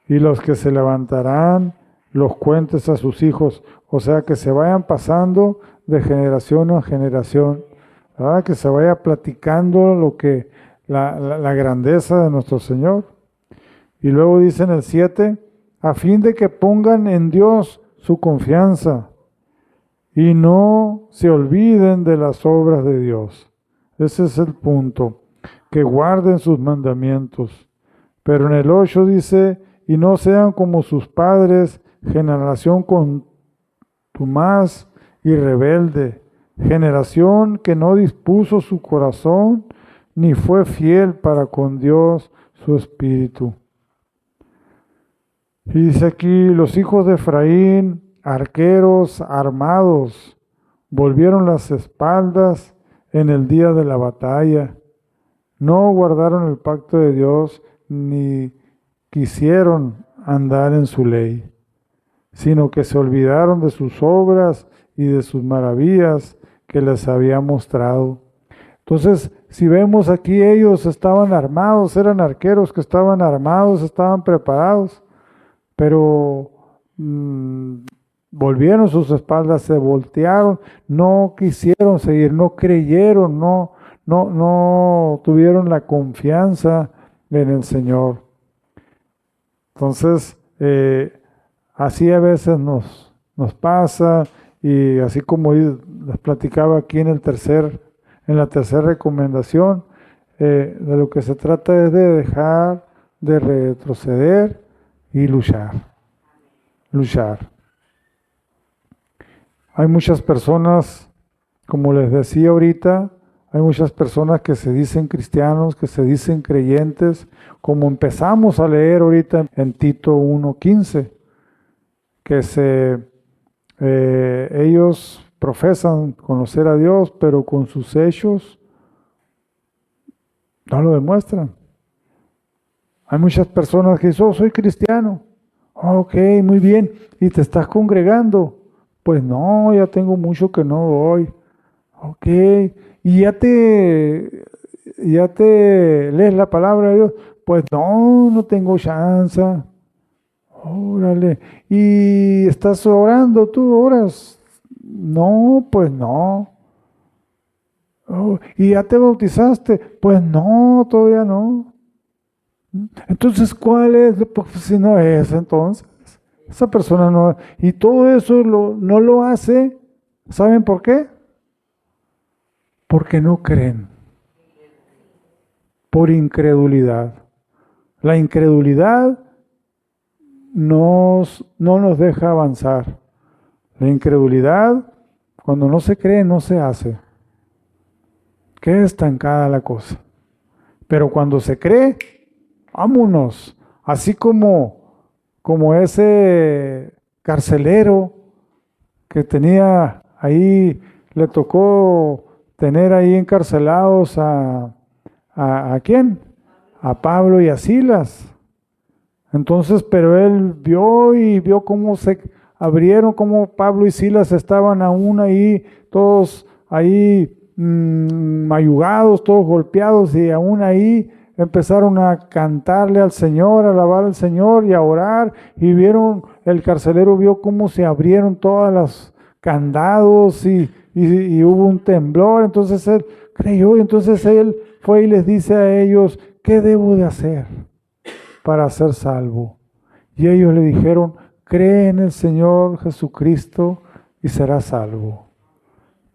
A: y los que se levantarán los cuentes a sus hijos, o sea, que se vayan pasando de generación a generación, ¿verdad? Que se vaya platicando lo que la grandeza de nuestro Señor. Y luego dice en el 7, a fin de que pongan en Dios su confianza y no se olviden de las obras de Dios. Ese es el punto, que guarden sus mandamientos. Pero en el 8 dice, y no sean como sus padres, generación contumaz y rebelde, generación que no dispuso su corazón, ni fue fiel para con Dios su espíritu. Y dice aquí, los hijos de Efraín, arqueros armados, volvieron las espaldas en el día de la batalla. No guardaron el pacto de Dios, ni quisieron andar en su ley, sino que se olvidaron de sus obras y de sus maravillas que les había mostrado. Entonces, si vemos aquí, ellos estaban armados, eran arqueros que estaban armados, estaban preparados, pero volvieron sus espaldas, se voltearon, no quisieron seguir, no creyeron, no tuvieron la confianza en el Señor. Entonces, así a veces nos pasa, y así como les platicaba aquí en la tercera recomendación, de lo que se trata es de dejar de retroceder y luchar. Hay muchas personas, como les decía ahorita, hay muchas personas que se dicen cristianos, que se dicen creyentes, como empezamos a leer ahorita en Tito 1:15, que ellos profesan conocer a Dios, pero con sus hechos no lo demuestran. Hay muchas personas que dicen, soy cristiano. Ok, muy bien. ¿Y te estás congregando? Pues no, ya tengo mucho que no voy. Ok. ¿Y ya te lees la palabra de Dios? Pues no tengo chance. Órale. ¿Y estás orando? ¿Tú oras? No, pues no. Oh, ¿y ya te bautizaste? Pues no, todavía no. Entonces, ¿cuál es? Pues si no es, entonces, esa persona no. Y todo eso no lo hace, ¿saben por qué? Porque no creen, por incredulidad. La incredulidad no nos deja avanzar. La incredulidad, cuando no se cree, no se hace. Queda estancada la cosa. Pero cuando se cree, vámonos. Así como ese carcelero que tenía ahí, le tocó tener ahí encarcelados ¿a quién? A Pablo y a Silas. Entonces, pero él vio cómo se abrieron, cómo Pablo y Silas estaban aún ahí, todos ahí mayugados, todos golpeados, y aún ahí empezaron a cantarle al Señor, a alabar al Señor y a orar, y el carcelero vio cómo se abrieron todas las candados y hubo un temblor. Entonces él creyó, y entonces él fue y les dice a ellos, ¿qué debo de hacer para ser salvo? Y ellos le dijeron, cree en el Señor Jesucristo y serás salvo.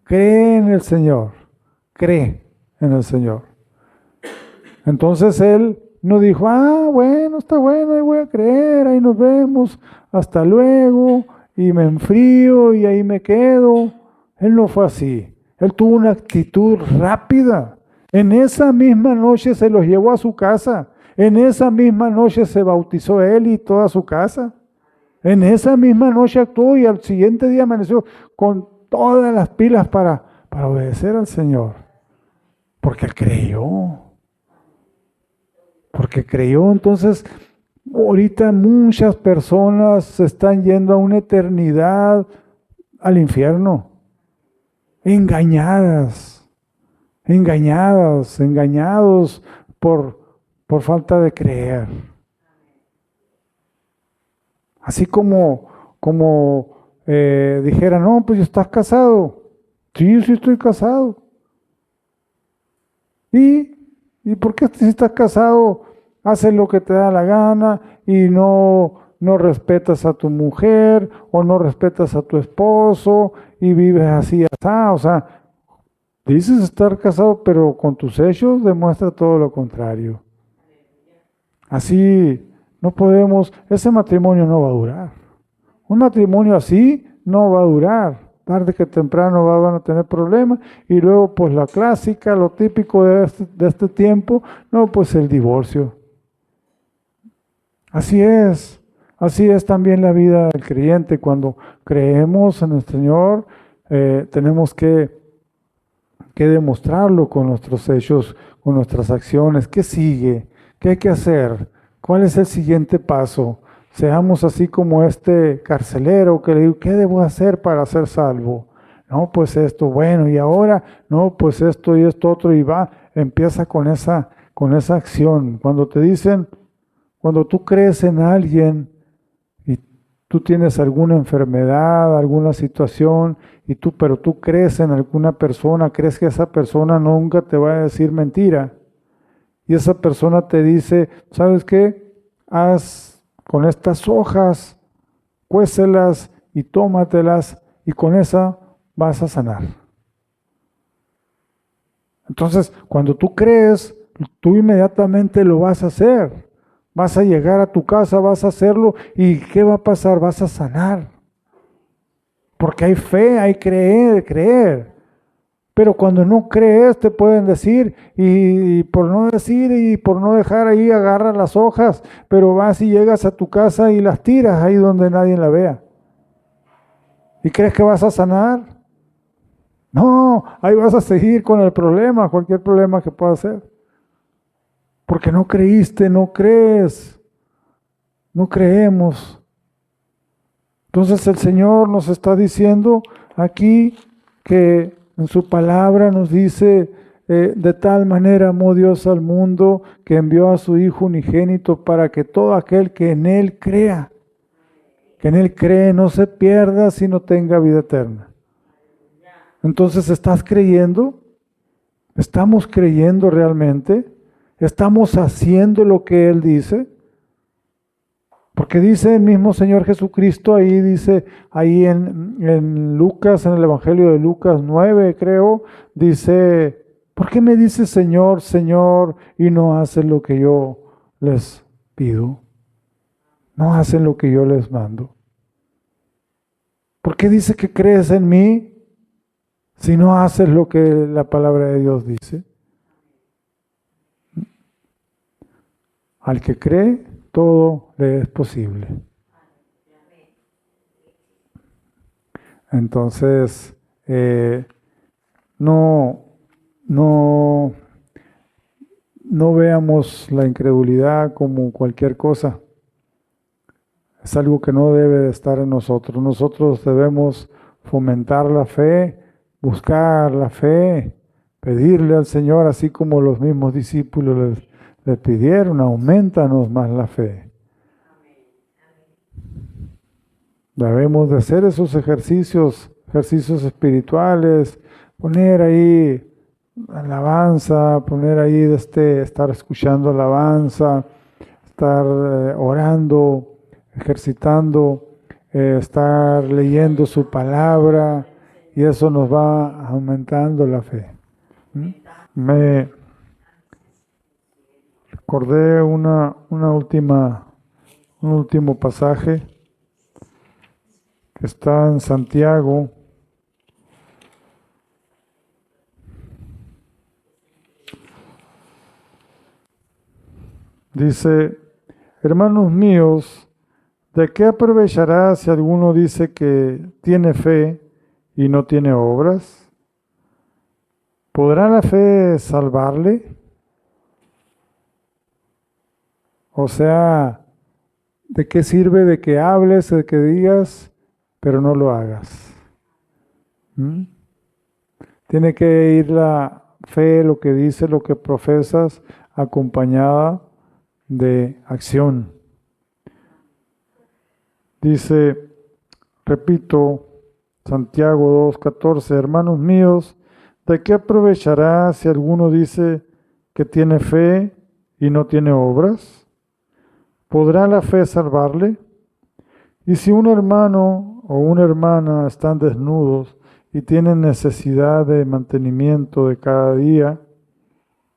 A: Cree en el Señor, cree en el Señor. Entonces él no dijo, bueno, está bueno, ahí voy a creer, ahí nos vemos, hasta luego, y me enfrío y ahí me quedo. Él no fue así. Él tuvo una actitud rápida. En esa misma noche se los llevó a su casa. En esa misma noche se bautizó él y toda su casa. En esa misma noche actuó y al siguiente día amaneció con todas las pilas para obedecer al Señor. Porque él creyó. Porque creyó. Entonces, ahorita muchas personas se están yendo a una eternidad al infierno. Engañados por falta de creer. Así como dijera, no, pues estás casado. Sí, estoy casado. ¿Y por qué si estás casado haces lo que te da la gana y no respetas a tu mujer o no respetas a tu esposo y vives así? O sea, dices estar casado, pero con tus hechos demuestra todo lo contrario. Así no podemos, ese matrimonio no va a durar. Un matrimonio así no va a durar. Tarde que temprano van a tener problemas. Y luego, pues la clásica, lo típico de este tiempo, no, pues el divorcio. Así es también la vida del creyente. Cuando creemos en el Señor, tenemos que demostrarlo con nuestros hechos, con nuestras acciones. ¿Qué sigue? ¿Qué hay que hacer? ¿Cuál es el siguiente paso? Seamos así como este carcelero que le digo, ¿qué debo hacer para ser salvo? No, pues esto, bueno, y ahora, no, pues esto y esto otro, y va empieza con esa acción. Cuando te dicen, cuando tú crees en alguien y tú tienes alguna enfermedad, alguna situación, pero tú crees en alguna persona, crees que esa persona nunca te va a decir mentira. Y esa persona te dice, ¿sabes qué? Haz con estas hojas, cuécelas y tómatelas y con esa vas a sanar. Entonces, cuando tú crees, tú inmediatamente lo vas a hacer. Vas a llegar a tu casa, vas a hacerlo y ¿qué va a pasar? Vas a sanar. Porque hay fe, hay creer. Pero cuando no crees te pueden decir y por no decir y por no dejar ahí agarra las hojas, pero vas y llegas a tu casa y las tiras ahí donde nadie la vea. ¿Y crees que vas a sanar? No, ahí vas a seguir con el problema, cualquier problema que pueda ser. Porque no creíste, no crees, no creemos. Entonces el Señor nos está diciendo aquí que en su palabra nos dice, de tal manera amó Dios al mundo que envió a su Hijo unigénito para que todo aquel que en Él crea, no se pierda, sino tenga vida eterna. Entonces, ¿estás creyendo? ¿Estamos creyendo realmente? ¿Estamos haciendo lo que Él dice? Porque dice el mismo Señor Jesucristo, ahí dice, ahí en Lucas, en el Evangelio de Lucas 9, creo, dice, ¿por qué me dices Señor, Señor, y no hacen lo que yo les pido? No hacen lo que yo les mando. ¿Por qué dice que crees en mí si no haces lo que la palabra de Dios dice? Al que cree, todo le es posible. Entonces, no veamos la incredulidad como cualquier cosa. Es algo que no debe de estar en nosotros. Nosotros debemos fomentar la fe, buscar la fe, pedirle al Señor, así como los mismos discípulos le pidieron, aumentanos más la fe. Debemos de hacer esos ejercicios espirituales, poner ahí alabanza, poner ahí estar escuchando alabanza, estar orando, ejercitando, estar leyendo su palabra, y eso nos va aumentando la fe. Me recordé un último pasaje que está en Santiago. Dice, hermanos míos, ¿de qué aprovechará si alguno dice que tiene fe y no tiene obras? ¿Podrá la fe salvarle? O sea, ¿de qué sirve de que hables, de que digas, pero no lo hagas? Tiene que ir la fe, lo que dice, lo que profesas, acompañada de acción. Dice, repito, Santiago 2:14, hermanos míos, ¿de qué aprovechará si alguno dice que tiene fe y no tiene obras? ¿Podrá la fe salvarle? Y si un hermano o una hermana están desnudos y tienen necesidad de mantenimiento de cada día,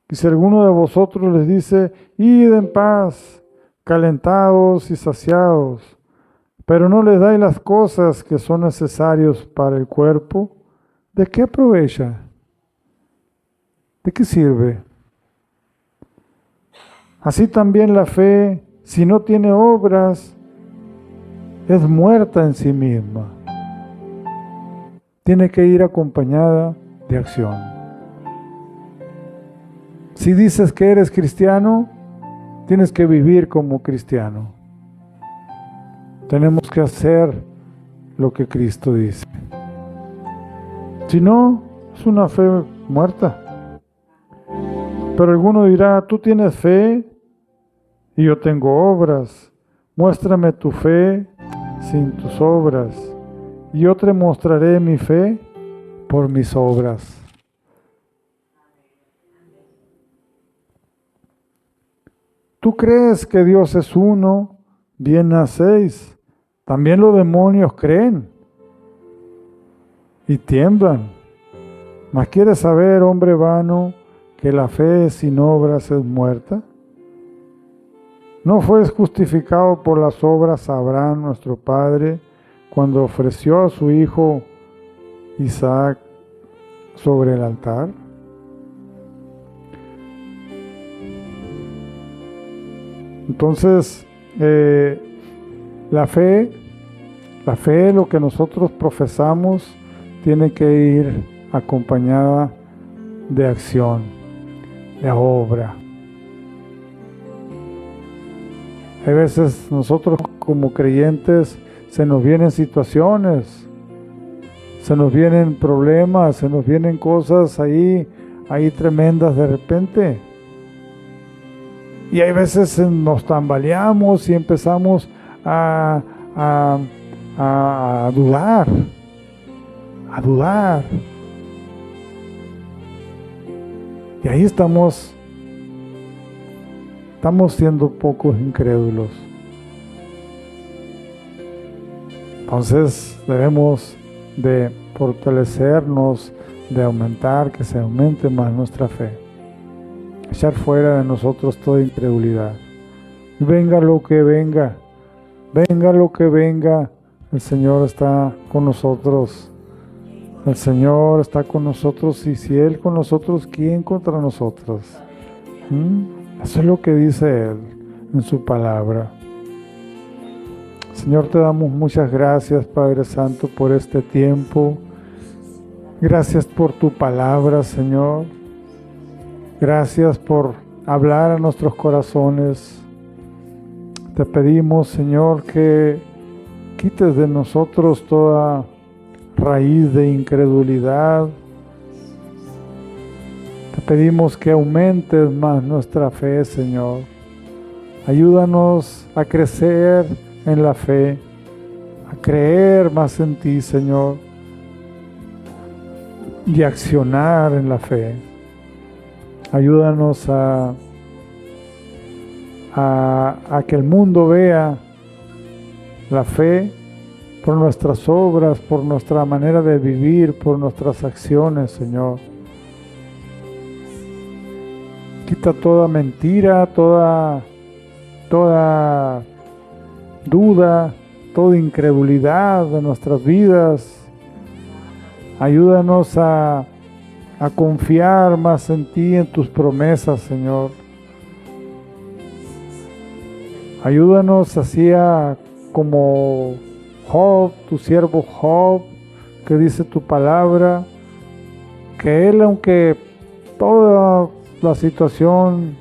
A: y si alguno de vosotros les dice, id en paz, calentados y saciados, pero no les dais las cosas que son necesarias para el cuerpo, ¿de qué aprovecha? ¿De qué sirve? Así también la fe, si no tiene obras, es muerta en sí misma. Tiene que ir acompañada de acción. Si dices que eres cristiano, tienes que vivir como cristiano. Tenemos que hacer lo que Cristo dice. Si no, es una fe muerta. Pero alguno dirá, tú tienes fe y yo tengo obras. Muéstrame tu fe sin tus obras, y yo te mostraré mi fe por mis obras. ¿Tú crees que Dios es uno? Bien hacéis. También los demonios creen y tiemblan. ¿Mas quieres saber, hombre vano, que la fe sin obras es muerta? ¿No fue justificado por las obras Abraham, nuestro padre, cuando ofreció a su hijo Isaac sobre el altar? Entonces, la fe, lo que nosotros profesamos, tiene que ir acompañada de acción, de obra. Hay veces nosotros como creyentes se nos vienen situaciones, se nos vienen problemas, se nos vienen cosas ahí tremendas de repente. Y hay veces nos tambaleamos y empezamos a dudar, Y ahí estamos siendo pocos incrédulos. Entonces debemos de fortalecernos, de aumentar, que se aumente más nuestra fe. Echar fuera de nosotros toda incredulidad. Venga lo que venga, el Señor está con nosotros. El Señor está con nosotros, y si Él con nosotros, ¿quién contra nosotros? Eso es lo que dice Él en su palabra. Señor, te damos muchas gracias, Padre Santo, por este tiempo. Gracias por tu palabra, Señor. Gracias por hablar a nuestros corazones. Te pedimos, Señor, que quites de nosotros toda raíz de incredulidad. Te pedimos que aumentes más nuestra fe, Señor. Ayúdanos a crecer en la fe, a creer más en ti, Señor, y accionar en la fe. Ayúdanos a que el mundo vea la fe por nuestras obras, por nuestra manera de vivir, por nuestras acciones, Señor. Quita toda mentira, toda duda, toda incredulidad de nuestras vidas. Ayúdanos a confiar más en ti, en tus promesas, Señor. Ayúdanos así como Job, tu siervo Job, que dice tu palabra, que él, aunque toda la situación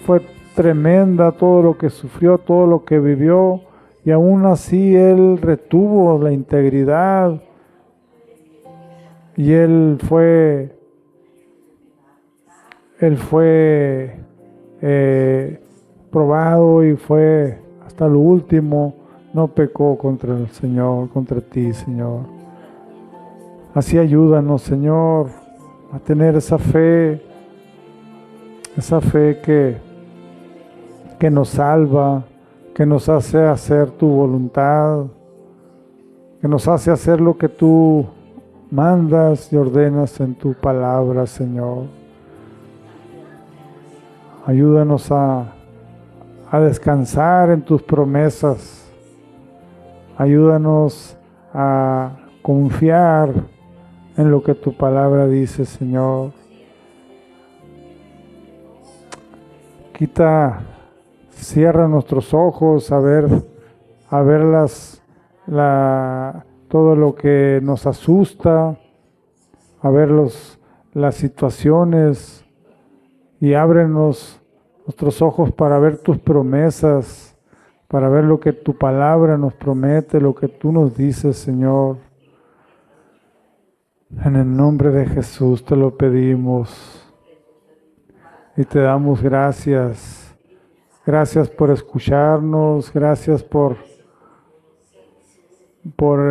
A: fue tremenda, todo lo que sufrió, todo lo que vivió, y aún así él retuvo la integridad, y él fue probado y fue hasta lo último, no pecó contra el Señor, contra ti, Señor. Así ayúdanos, Señor, a tener esa fe que nos salva, que nos hace hacer tu voluntad, que nos hace hacer lo que tú mandas y ordenas en tu palabra, Señor. Ayúdanos a descansar en tus promesas. Ayúdanos a confiar en lo que tu palabra dice, Señor. Cierra nuestros ojos a ver todo lo que nos asusta, a ver las situaciones, y ábrenos nuestros ojos para ver tus promesas, para ver lo que tu palabra nos promete, lo que tú nos dices, Señor. En el nombre de Jesús te lo pedimos. y te damos gracias. Gracias por escucharnos, gracias por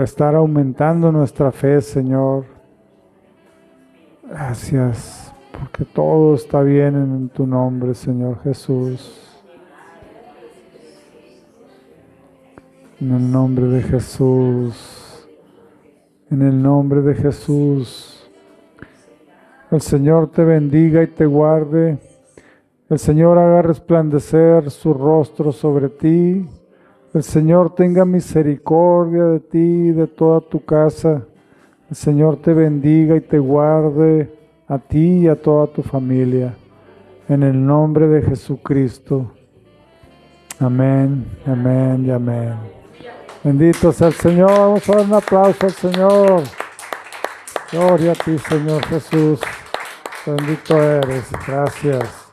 A: estar aumentando nuestra fe, Señor. Gracias, porque todo está bien en tu nombre, Señor Jesús. En el nombre de Jesús, en el nombre de Jesús. El Señor te bendiga y te guarde. El Señor haga resplandecer su rostro sobre ti. El Señor tenga misericordia de ti y de toda tu casa. El Señor te bendiga y te guarde a ti y a toda tu familia. En el nombre de Jesucristo. Amén, amén y amén. Bendito sea el Señor. Vamos a dar un aplauso al Señor. Gloria a ti, Señor Jesús. Bendito eres. Gracias.